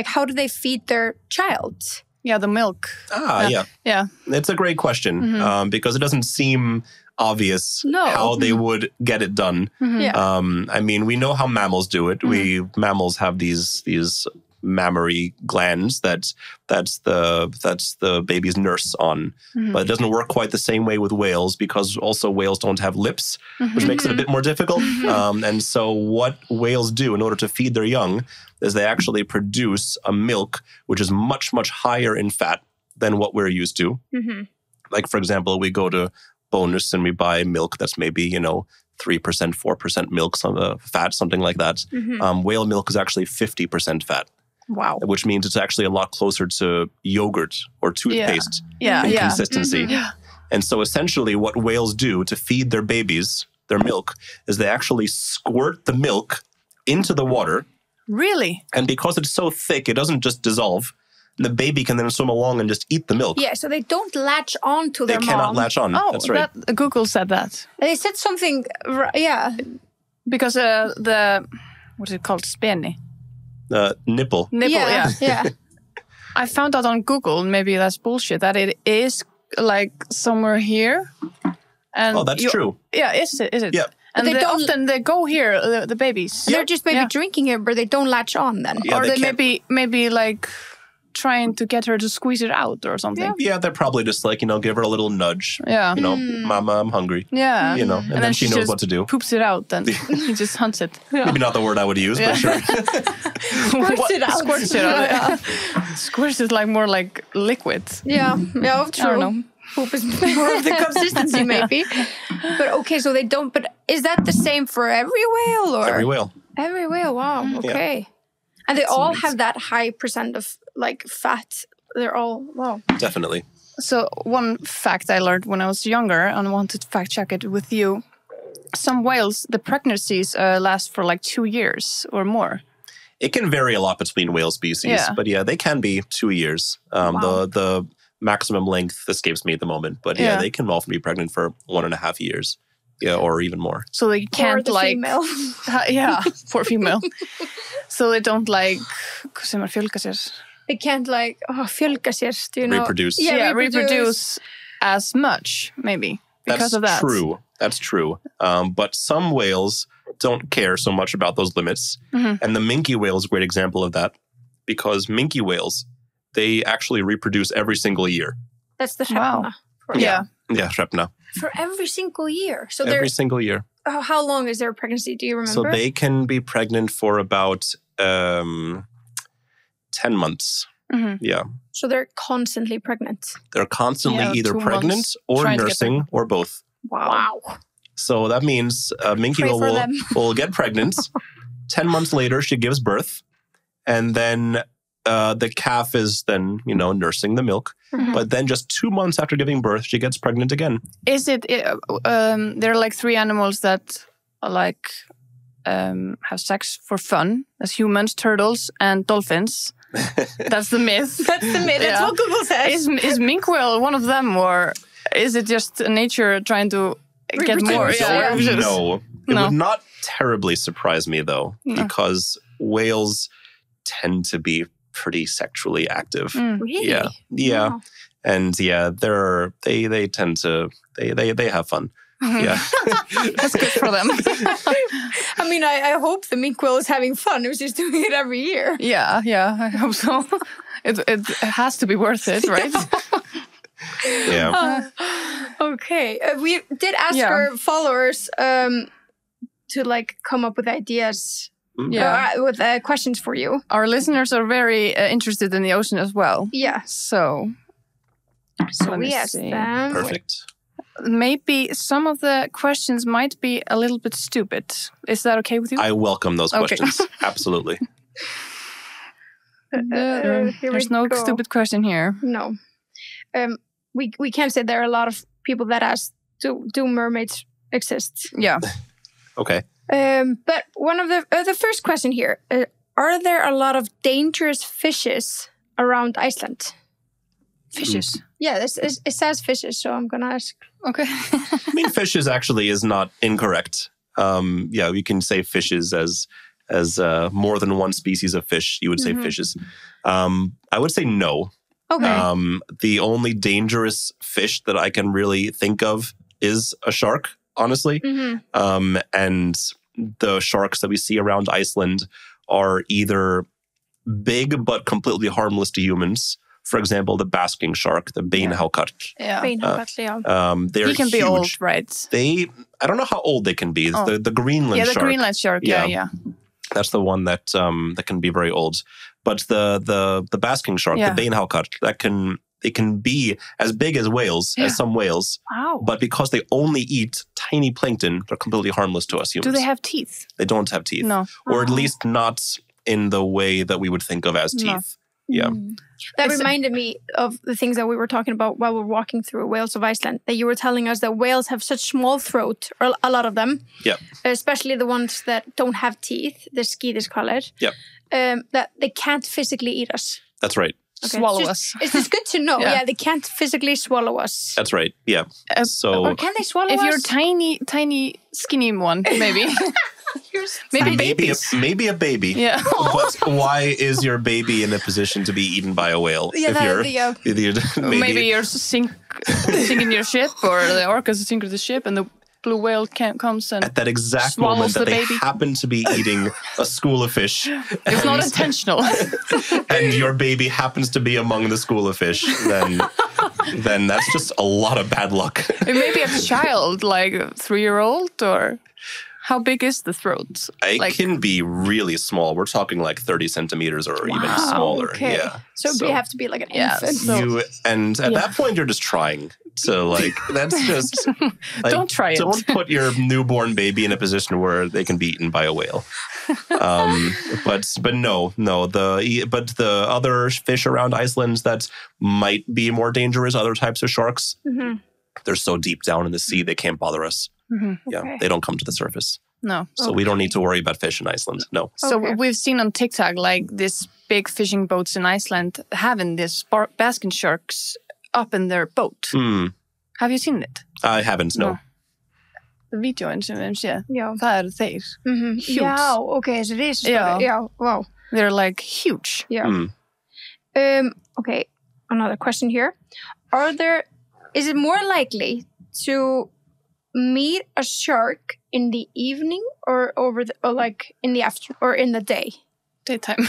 how do they feed their child? Yeah, the milk. Yeah. It's a great question because it doesn't seem obvious how they would get it done. I mean, we know how mammals do it. Mammals have these mammary glands that's the baby's nurse on. But it doesn't work quite the same way with whales because also whales don't have lips, which makes it a bit more difficult. And so what whales do in order to feed their young is they actually produce a milk which is much, much higher in fat than what we're used to. Like, for example, we go to Bonus and we buy milk that's maybe, 3%, 4% milk, fat, something like that. Whale milk is actually 50% fat. Wow. Which means it's actually a lot closer to yogurt or toothpaste in consistency. And so essentially what whales do to feed their babies, their milk, is they actually squirt the milk into the water. Really? And because it's so thick, it doesn't just dissolve. The baby can then swim along and just eat the milk. Yeah, so they don't latch on to their mom. They cannot latch on. Oh, that's right. Google said that. They said something, Because what is it called? Speni. Nipple. Yeah. I found out on Google, maybe that's bullshit, that it is like somewhere here. And that's true. Yeah, is it? Yeah. And often they go here, the babies. They're just maybe drinking it, but they don't latch on then. Yeah, or they maybe like trying to get her to squeeze it out or something. Yeah, they're probably just like, give her a little nudge. Yeah. Mama, I'm hungry. Yeah. And then she knows what to do. Poops it out, then he just hunts it. Maybe not the word I would use, but sure. Squirts it out. Squirts it out. Squirts is like more like liquid. Yeah, true. I don't know. Poop is more of the consistency, maybe. But okay, so they don't. But is that the same for every whale, or every whale? Every whale. Wow. Okay. Yeah. And they all have that high percent of like fat. They're all Definitely. So one fact I learned when I was younger, and I wanted to fact check it with you. Some whales, the pregnancies last for like 2 years or more. It can vary a lot between whale species, but they can be 2 years. The maximum length escapes me at the moment, but they can often be pregnant for 1.5 years, or even more. So they can't female. For female. So they don't like They can't fjölga sér, do you know? Reproduce. Yeah, reproduce as much, maybe, because of that. That's true. But some whales don't care so much about those limits. And the minke whale is a great example of that, because minke whales, they actually reproduce every single year. That's the hrefna. Yeah, hrefna. For every single year. So every single year. How long is their pregnancy? Do you remember? So they can be pregnant for about 10 months. Yeah. So they're constantly pregnant. They're constantly either pregnant or nursing or both. Wow. So that means minke will get pregnant. 10 months later, she gives birth. And then the calf is then, nursing the milk. But then just 2 months after giving birth, she gets pregnant again. Is it, there are like 3 animals that are like have sex for fun as humans, turtles, and dolphins. That's the myth. That's the myth. That's what Google says. Is minke whale one of them, or is it just nature trying to get more? No. It would not terribly surprise me, though, because whales tend to be pretty sexually active. Really? Yeah. Wow. And they tend to they have fun. Yeah. That's good for them. I mean, I hope the minke whale is having fun. It was just doing it every year. Yeah, I hope so. It has to be worth it, right? Yeah. Okay. We did ask our followers to like come up with ideas. With questions for you. Our listeners are very interested in the ocean as well. Yeah. So we asked them. Perfect. Maybe some of the questions might be a little bit stupid. Is that okay with you? I welcome those questions. Absolutely. There's no stupid question here. No. We can say there are a lot of people that ask, do mermaids exist? Yeah. Okay. But one of the first question here, are there a lot of dangerous fishes around Iceland? Fishes? Yeah, it says fishes, so I'm going to ask. Okay. I mean, fishes actually is not incorrect. We can say fishes as more than one species of fish. You would say fishes. I would say no. Okay. The only dangerous fish that I can really think of is a shark, honestly. And the sharks that we see around Iceland are either big but completely harmless to humans. For example, the basking shark, the beinhákarl. Yeah. They're he can huge. be old, right? I don't know how old they can be. The Greenland shark. Yeah, the Greenland shark. Yeah. That's the one that can be very old. But the basking shark, the beinhákarl, they can be as big as whales, as some whales. Wow. But because they only eat tiny plankton, they're completely harmless to us humans. Do they have teeth? They don't have teeth. No. Or at least not in the way that we would think of as teeth. Yeah. That reminded me of the things that we were talking about while we were walking through Whales of Iceland, that you were telling us that whales have such small throat, or a lot of them. Yeah. Especially the ones that don't have teeth, the skeeters call it. Yeah. That they can't physically eat us. That's right. Okay. Swallow us. It's just good to know. Yeah, they can't physically swallow us. That's right. Yeah. Or can they swallow us? If you're tiny, skinny one, maybe. Maybe a baby. Yeah. But why is your baby in a position to be eaten by a whale? Yeah, maybe you're sinking your ship, or the orcas sinking the ship, and the blue whale comes and at that exact moment that they happen to be eating a school of fish. It's not intentional. And your baby happens to be among the school of fish, then that's just a lot of bad luck. Maybe a child, like a 3-year-old, or how big is the throat? It can be really small. We're talking like 30 centimeters or even smaller. Okay. Yeah. So you have to be like an infant. And at that point, you're just trying to that's just... don't try it. Don't put your newborn baby in a position where they can be eaten by a whale. But no. But the other fish around Iceland that might be more dangerous, other types of sharks, they're so deep down in the sea, they can't bother us. Yeah, they don't come to the surface. No. So we don't need to worry about fish in Iceland. No. So we've seen on TikTok, like this big fishing boats in Iceland having this basking sharks up in their boat. Have you seen it? I haven't, no. The video in það þeir. Huge. Yeah, okay, so this is wow. They're like huge. Yeah. Okay, another question here. Is it more likely to meet a shark in the evening or in the afternoon or in the day? Daytime.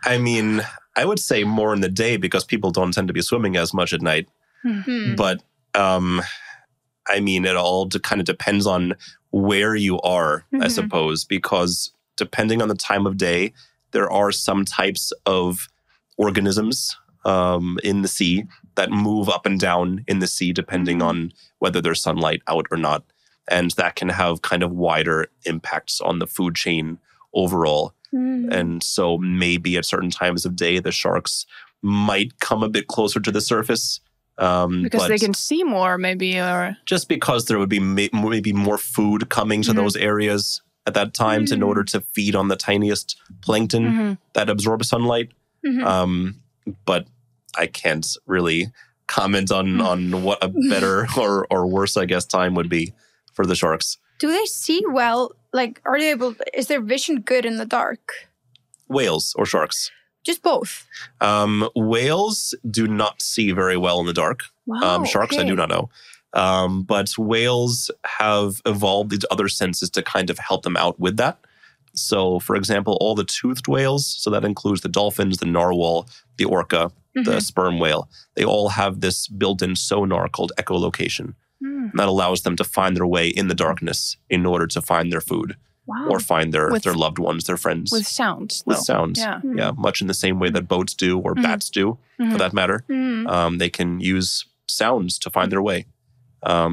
I mean, I would say more in the day because people don't tend to be swimming as much at night. But I mean, it all kind of depends on where you are, I suppose, because depending on the time of day, there are some types of organisms in the sea that move up and down in the sea depending on whether there's sunlight out or not. And that can have kind of wider impacts on the food chain overall. And so maybe at certain times of day, the sharks might come a bit closer to the surface Because they can see more, maybe, or just because there would be maybe more food coming to those areas at that time in order to feed on the tiniest plankton that absorbs sunlight. But I can't really comment on what a better or worse, I guess, time would be for the sharks. Do they see well? Like, are they able? Is their vision good in the dark? Whales or sharks? Just both. Whales do not see very well in the dark. Wow, Sharks, I do not know. But whales have evolved these other senses to kind of help them out with that. So, for example, all the toothed whales, so that includes the dolphins, the narwhal, the orca, the sperm whale, they all have this built-in sonar called echolocation. And that allows them to find their way in the darkness in order to find their food or find their loved ones, their friends. With sounds. With sounds, yeah. Much in the same way that boats do or bats do, for that matter. They can use sounds to find their way.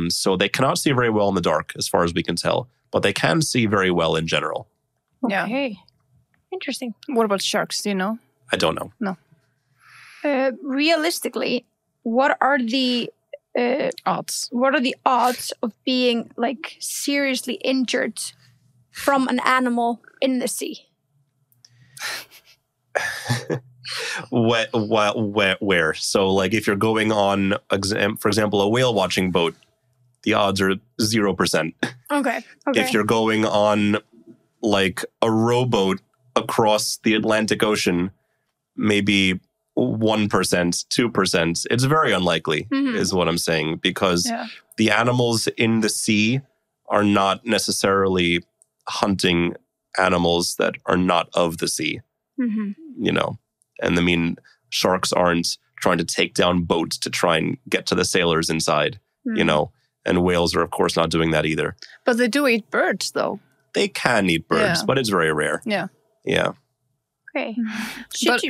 So they cannot see very well in the dark, as far as we can tell. But they can see very well in general. Yeah. Okay. Interesting. What about sharks? Do you know? I don't know. No. Realistically, what are the odds? What are the odds of being like seriously injured from an animal in the sea? Where? So, like, if you're going on, for example, a whale watching boat, the odds are 0%. Okay. If you're going on, like, a rowboat across the Atlantic Ocean, maybe 1%, 2%. It's very unlikely, is what I'm saying, because the animals in the sea are not necessarily hunting animals that are not of the sea, you know. And I mean, sharks aren't trying to take down boats to try and get to the sailors inside, you know. And whales are, of course, not doing that either. But they do eat birds, though. They can eat birds, but it's very rare. Yeah. Okay. But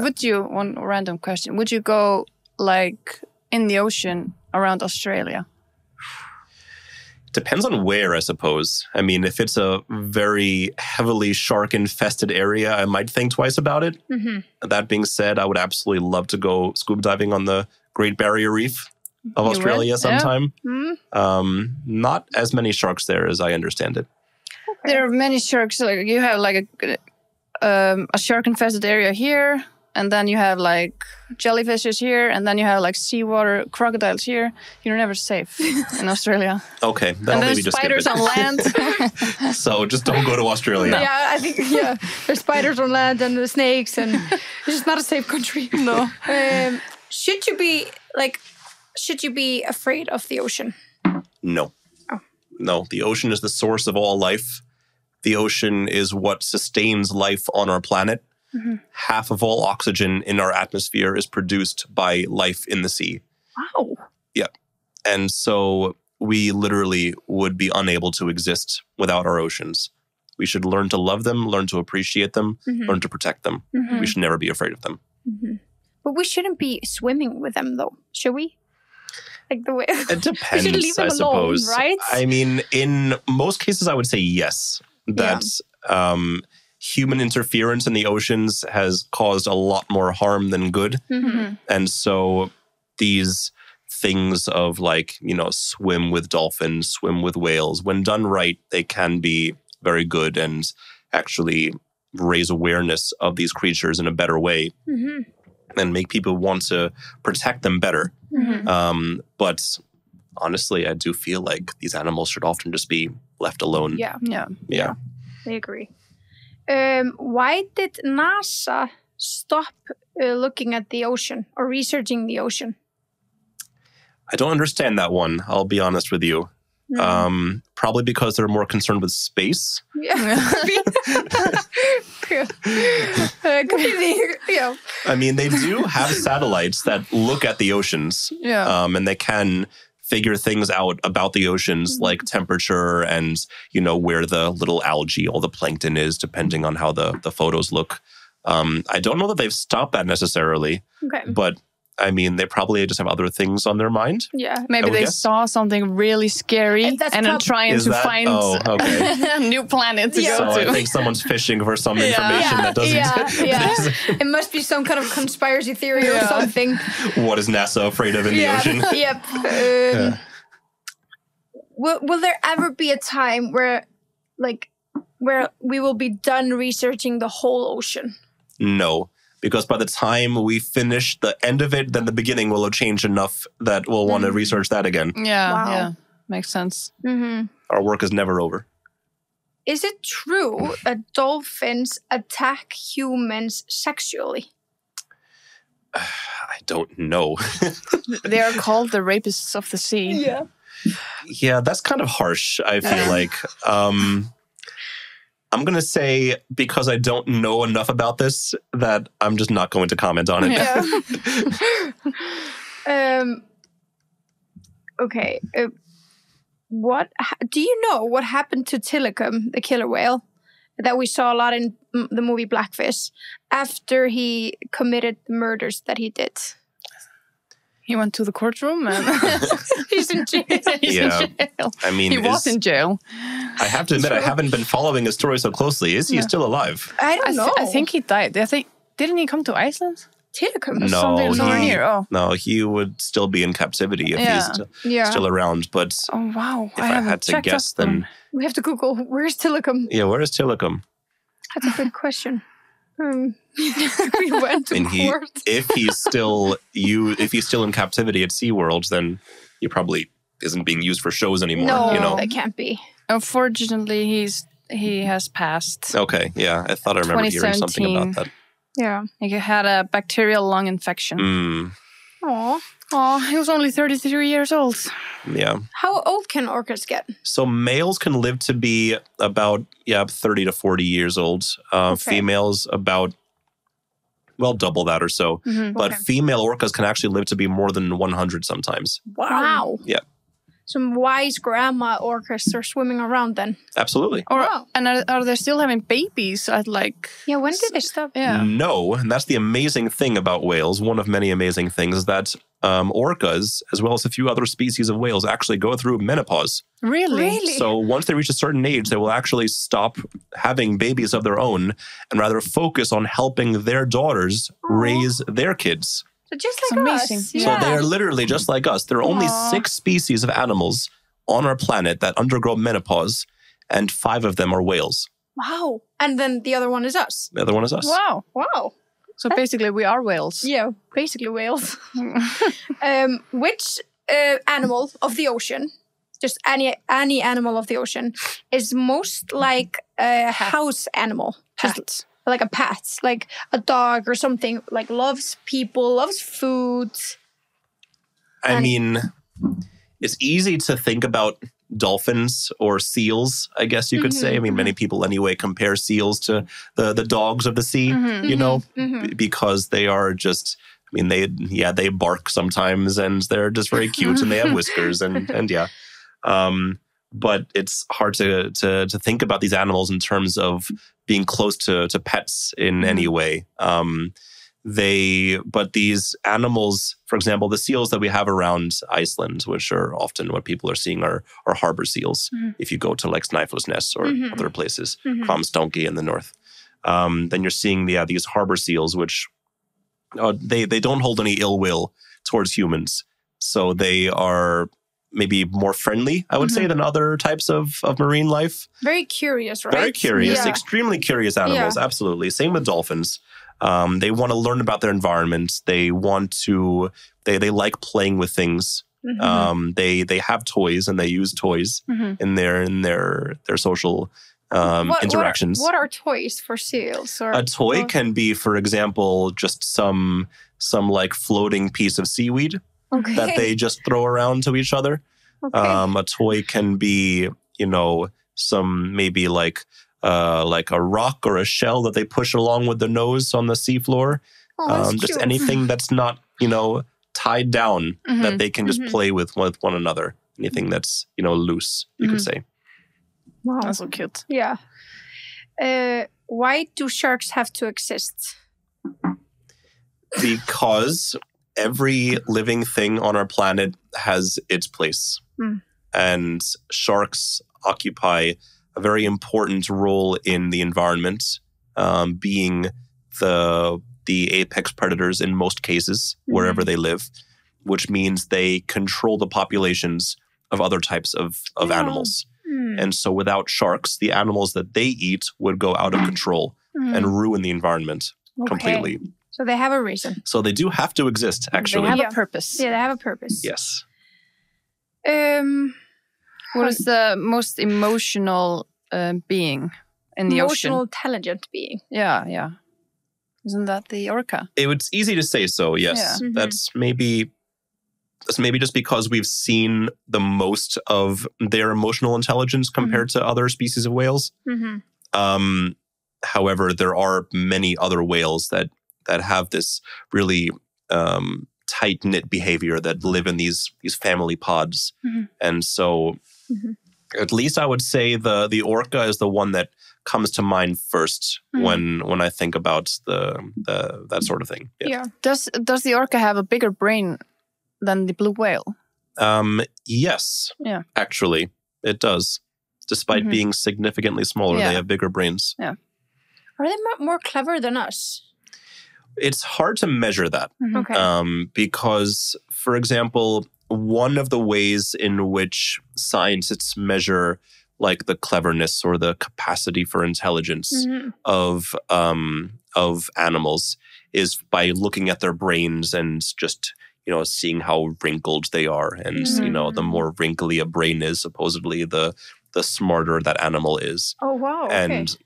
would you, one random question, would you go, like, in the ocean around Australia? Depends on where, I suppose. I mean, if it's a very heavily shark-infested area, I might think twice about it. That being said, I would absolutely love to go scuba diving on the Great Barrier Reef of Australia sometime. Not as many sharks there as I understand it. There are many sharks. Like, you have like a shark-infested area here, and then you have like jellyfishes here, and then you have like seawater crocodiles here. You're never safe in Australia. Okay, that'll maybe just skip it. And there's spiders on land. So just don't go to Australia. No. Yeah, I think there's spiders on land and the snakes, and it's just not a safe country. No. Should you be afraid of the ocean? No. Oh. No, the ocean is the source of all life. The ocean is what sustains life on our planet. Half of all oxygen in our atmosphere is produced by life in the sea. Wow. Yeah. And so we literally would be unable to exist without our oceans. We should learn to love them, learn to appreciate them, learn to protect them. We should never be afraid of them. But we shouldn't be swimming with them, though, should we? Like the way it depends, we should leave them I suppose. Alone, right? I mean, in most cases, I would say yes. That human interference in the oceans has caused a lot more harm than good. And so these things of like, you know, swim with dolphins, swim with whales, when done right, they can be very good and actually raise awareness of these creatures in a better way and make people want to protect them better. But honestly, I do feel like these animals should often just be left alone. Yeah. I agree. Why did NASA stop looking at the ocean or researching the ocean? I don't understand that one, I'll be honest with you. Probably because they're more concerned with space. I mean, they do have satellites that look at the oceans. And they can figure things out about the oceans, like temperature and, you know, where the little algae, all the plankton is, depending on how the photos look. I don't know that they've stopped that necessarily, but I mean, they probably just have other things on their mind. Yeah. Maybe they saw something really scary and are trying to find a new planet to go to. I think someone's fishing for some information that doesn't... It must be some kind of conspiracy theory or something. What is NASA afraid of in the ocean? Yep. Will there ever be a time where we will be done researching the whole ocean? No. Because by the time we finish the end of it, then the beginning will have changed enough that we'll want to research that again. Yeah, makes sense. Mm-hmm. Our work is never over. Is it true that dolphins attack humans sexually? I don't know. They are called the rapists of the sea. Yeah, that's kind of harsh, I feel like. I'm going to say, because I don't know enough about this, that I'm just not going to comment on it. Okay. What do you know what happened to Teboðið, the killer whale, that we saw a lot in the movie Blackfish, after he committed the murders that he did? He went to the courtroom and he's in jail. He's in jail. I mean, he was in jail. I have to admit, I haven't been following his story so closely. Is he still alive? I don't know. I think he died. Didn't he come to Iceland? Teboðið? No, he would still be in captivity if he's still around. But if I had to guess, then we have to Google where's Teboðið. Yeah, where is Teboðið? That's a good question. We went to court. If he's still in captivity at SeaWorld, then he probably isn't being used for shows anymore. No, that can't be. Unfortunately, he has passed. Okay, yeah, I thought I remember hearing something about that. Yeah, he had a bacterial lung infection. He was only 33 years old. Yeah. How old can orcas get? So males can live to be about 30 to 40 years old. Females about, double that or so. Mm-hmm. But female orcas can actually live to be more than 100 sometimes. Wow. Yeah. Some wise grandma orcas are swimming around then. Absolutely. And are they still having babies at Yeah, when did they stop? Yeah. No, and that's the amazing thing about whales. One of many amazing things is that orcas, as well as a few other species of whales, actually go through menopause. Really? So once they reach a certain age, they will actually stop having babies of their own and rather focus on helping their daughters raise their kids. So just like us. So they are literally just like us. There are only 6 species of animals on our planet that undergo menopause, and 5 of them are whales. Wow. And then the other one is us. The other one is us. Wow. So basically we are whales. Yeah, basically whales. Which animal of the ocean, just any animal of the ocean, is most like a house animal? Pet. Like a pet, like a dog or something, like loves people, loves food. I mean, it's easy to think about dolphins or seals, I guess you could say. I mean, many people anyway compare seals to the dogs of the sea, because they are just, I mean, they bark sometimes and they're just very cute and they have whiskers and but it's hard to think about these animals in terms of being close to pets in any way. But these animals, for example, the seals that we have around Iceland, which are often what people are seeing are harbor seals. If you go to like Snæfellsnes or other places, Hvammstangi in the north, then you're seeing these harbor seals, which they don't hold any ill will towards humans. So they are maybe more friendly, I would say, than other types of marine life. Very curious, right? Very curious, extremely curious animals, absolutely. Same with dolphins. They want to learn about their environment. They like playing with things. They have toys and they use toys in their social interactions. What are toys for seals? A toy can be, for example, just some like floating piece of seaweed. That they just throw around to each other. A toy can be, some maybe like a rock or a shell that they push along with the nose on the seafloor. Just anything that's not, tied down that they can just play with one another. Anything that's, loose, you could say. Wow, that's so cute. Yeah. Why do sharks have to exist? Because every living thing on our planet has its place. And sharks occupy a very important role in the environment, being the apex predators in most cases, wherever they live, which means they control the populations of other types of animals. And so without sharks, the animals that they eat would go out of control and ruin the environment completely. So they have a reason. So they do have to exist, actually. They have a purpose. Yeah, they have a purpose. Yes. What is the most emotional being in the ocean? Emotional, intelligent being. Yeah. Isn't that the orca? It's easy to say so, yes. Yeah. That's maybe just because we've seen the most of their emotional intelligence compared to other species of whales. However, there are many other whales that have this really tight-knit behavior that live in these family pods. And so at least I would say the orca is the one that comes to mind first when I think about that sort of thing. Yeah. Does the orca have a bigger brain than the blue whale? Yes. Yeah. Actually, it does. Despite being significantly smaller, they have bigger brains. Yeah. Are they more clever than us? It's hard to measure that. Okay. Because, for example, one of the ways in which scientists measure like the cleverness or the capacity for intelligence of animals is by looking at their brains and just, seeing how wrinkled they are. And, the more wrinkly a brain is, supposedly, the smarter that animal is. Oh, wow. Okay. And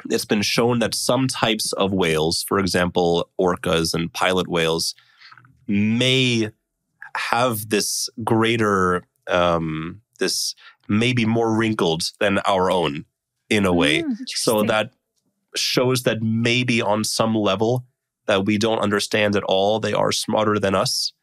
it's been shown that some types of whales, for example, orcas and pilot whales, may have this greater, this maybe more wrinkled than our own in a way. So that shows that maybe on some level that we don't understand at all, they are smarter than us.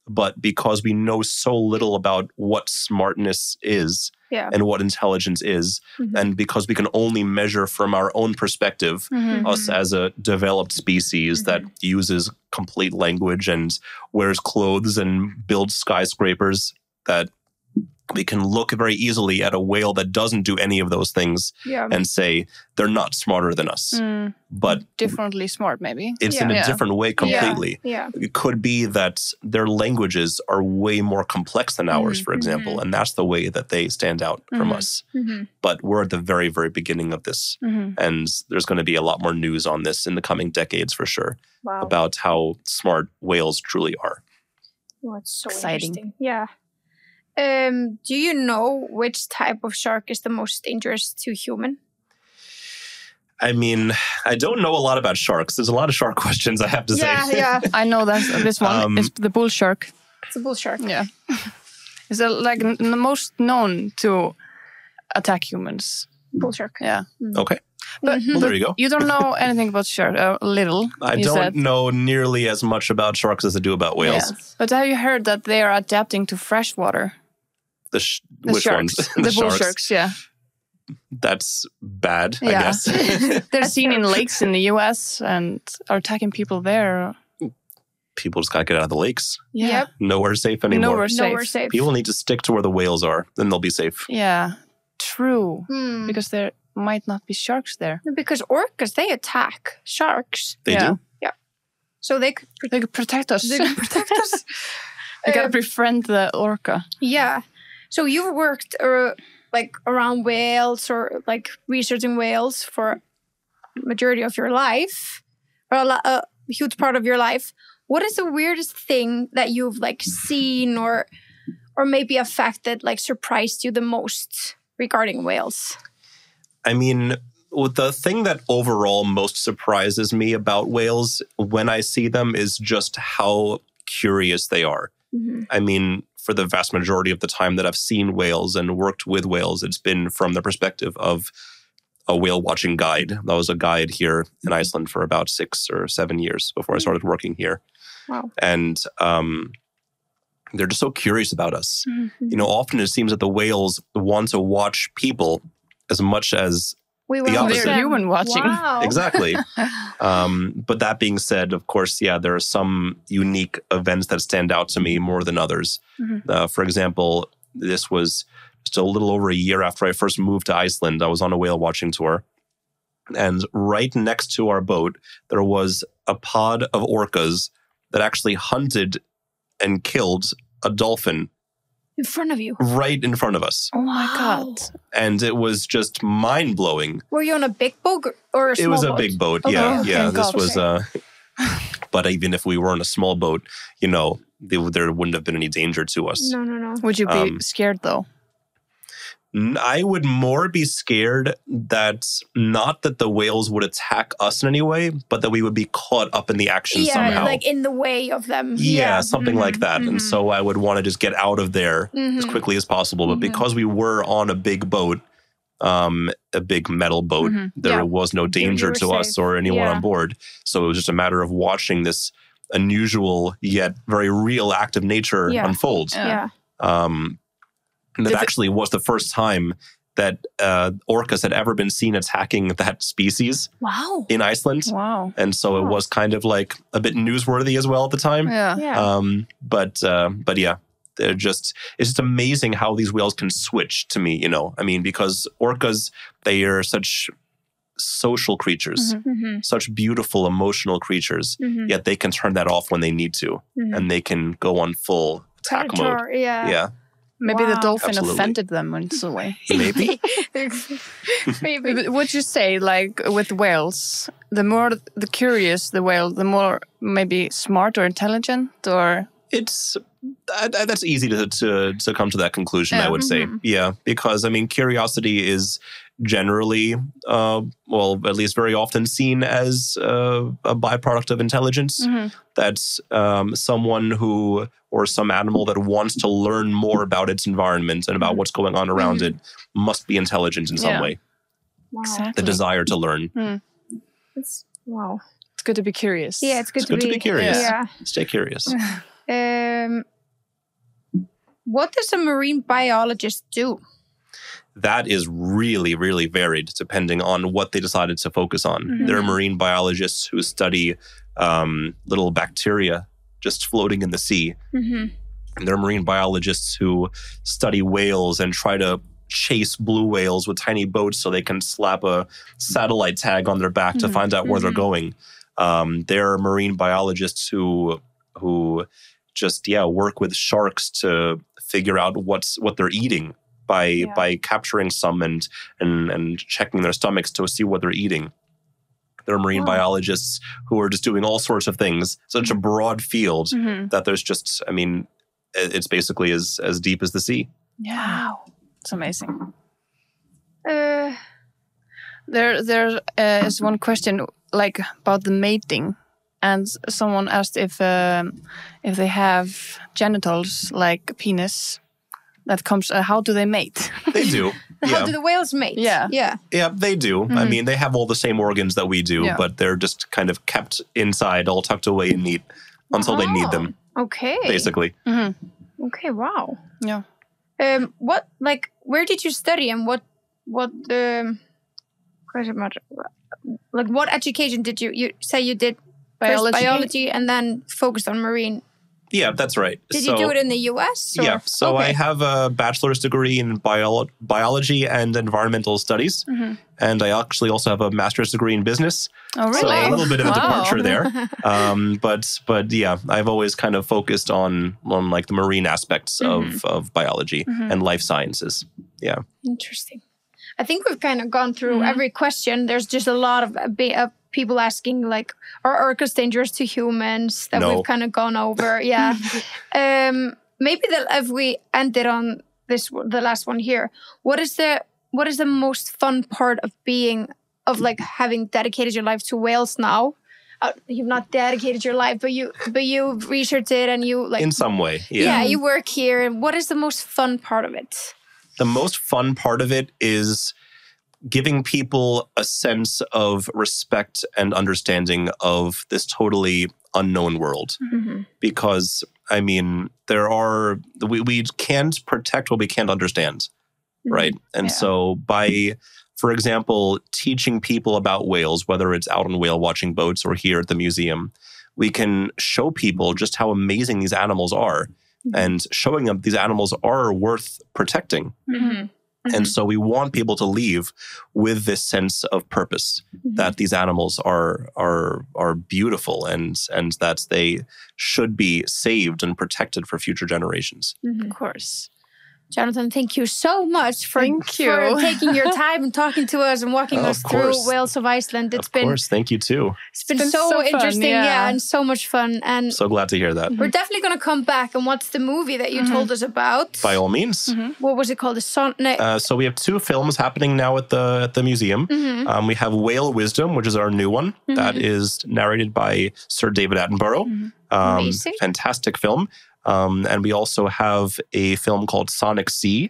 But because we know so little about what smartness is and what intelligence is, and because we can only measure from our own perspective, us as a developed species that uses complete language and wears clothes and builds skyscrapers, that we can look very easily at a whale that doesn't do any of those things and say they're not smarter than us. But differently smart, maybe. It's in a different way completely. Yeah. It could be that their languages are way more complex than ours, for example, and that's the way that they stand out from us. But we're at the very, very beginning of this. And there's going to be a lot more news on this in the coming decades for sure about how smart whales truly are. Oh, it's so exciting. Interesting. Yeah. Do you know which type of shark is the most dangerous to human? I mean, I don't know a lot about sharks. There's a lot of shark questions, I have to say. Yeah. I know that this one is the bull shark. It's a bull shark. Yeah. Is it like the most known to attack humans? Bull shark. Yeah. Okay. But well, there you go. You don't know anything about shark, a little. I don't know nearly as much about sharks as I do about whales. Yeah. But have you heard that they are adapting to freshwater? Which sharks. ones? The bull sharks, yeah. That's bad, I guess. They're seen in lakes in the US and are attacking people there. People just got to get out of the lakes. Yeah. Yep. Nowhere safe anymore. Nowhere safe. People need to stick to where the whales are, then they'll be safe. Yeah, true. Because there might not be sharks there. Because orcas, they attack sharks. They do? Yeah. So they could protect us. They could protect us. We gotta befriend the orca. Yeah. So you've worked around whales or like researching whales for majority of your life, or a huge part of your life. What is the weirdest thing that you've seen or maybe a fact that surprised you the most regarding whales? I mean, the thing that overall most surprises me about whales when I see them is just how curious they are. I mean, for the vast majority of the time that I've seen whales and worked with whales, it's been from the perspective of a whale watching guide. I was a guide here in Iceland for about 6 or 7 years before I started working here. Wow. And they're just so curious about us. Often it seems that the whales want to watch people as much as We were human watching. Wow. Exactly. But that being said, of course, there are some unique events that stand out to me more than others. For example, this was just a little over a year after I first moved to Iceland. I was on a whale watching tour. And right next to our boat, there was a pod of orcas that actually hunted and killed a dolphin. In front of you? Right in front of us. Oh my God. And it was just mind-blowing. Were you on a big boat or a small boat? It was a big boat, yeah. This was... but even if we were on a small boat, there wouldn't have been any danger to us. No. Would you be scared, though? I would more be scared not that the whales would attack us in any way, but that we would be caught up in the action somehow. Like in the way of them. Yeah, something like that. And so I would want to just get out of there as quickly as possible. But because we were on a big boat, a big metal boat, there was no danger to us or anyone on board. So it was just a matter of watching this unusual yet very real act of nature unfold. And that actually was the first time that orcas had ever been seen attacking that species in Iceland. Wow. And so it was kind of like a bit newsworthy as well at the time. But yeah, it's just amazing how these whales can switch to me, because orcas, they are such social creatures, such beautiful, emotional creatures, yet they can turn that off when they need to, and they can go on full attack mode. Yeah. Maybe the dolphin offended them in some way. Maybe. Maybe. Would you say, like with whales, the more the curious the whale, the more maybe smart or intelligent, or that's easy to come to that conclusion. I would say, because curiosity is generally, at least very often seen as a byproduct of intelligence. That's someone who, or some animal that wants to learn more about its environment and about what's going on around it must be intelligent in some way. Wow. Exactly. The desire to learn. It's good to be curious. Yeah, it's good to be curious. Yeah. Stay curious. What does a marine biologist do? That is really, really varied depending on what they decided to focus on. There are marine biologists who study little bacteria just floating in the sea. And there are marine biologists who study whales and try to chase blue whales with tiny boats so they can slap a satellite tag on their back to find out where they're going. There are marine biologists who just work with sharks to figure out what they're eating by capturing some and checking their stomachs to see what they're eating. There are marine biologists who are just doing all sorts of things. Such a broad field that there's just, it's basically as deep as the sea. Yeah. Wow. It's amazing. There is one question like about the mating, and someone asked if they have genitals like a penis that comes. How do they mate? They do. How do the whales mate? Yeah, they do. They have all the same organs that we do, but they're just kind of kept inside, all tucked away and neat until they need them. Okay. Basically. Okay. Wow. Yeah. Where did you study and what education did you say you did? Biology and then focused on marine. Yeah, that's right. Did you do it in the US? Or? Yeah, so I have a bachelor's degree in biology and environmental studies. And I actually also have a master's degree in business. Oh, really? So a little bit of a departure there. But yeah, I've always kind of focused on like the marine aspects of biology and life sciences. Yeah. Interesting. I think we've kind of gone through every question. There's just a lot of people asking, like, are orcas dangerous to humans? That we've kind of gone over. Yeah. Maybe if we ended on the last one here. What is the most fun part of having dedicated your life to whales now? You've not dedicated your life, but you researched it and you in some way. Yeah, you work here. And what is the most fun part of it? The most fun part of it is giving people a sense of respect and understanding of this totally unknown world. Because, we can't protect what we can't understand, right? And so by for example, teaching people about whales, whether it's out on whale watching boats or here at the museum, we can show people just how amazing these animals are and showing them these animals are worth protecting. And so we want people to leave with this sense of purpose, that these animals are beautiful and that they should be saved and protected for future generations. Of course. Jonathan, thank you so much for taking your time and talking to us and walking us through Whales of Iceland. Of course, thank you too. It's been so interesting, and so much fun. And so glad to hear that. We're definitely going to come back and watch the movie that you told us about. By all means. What was it called? So we have 2 films happening now at the museum. We have Whale Wisdom, which is our new one. That is narrated by Sir David Attenborough. Amazing. Fantastic film. And we also have a film called Sonic Sea,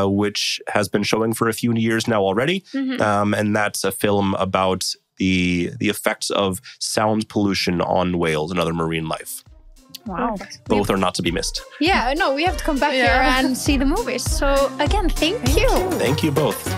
which has been showing for a few years now already. And that's a film about the effects of sound pollution on whales and other marine life. Wow. Both are not to be missed. Yeah, no, we have to come back here and see the movies. So again, thank you. Thank you both.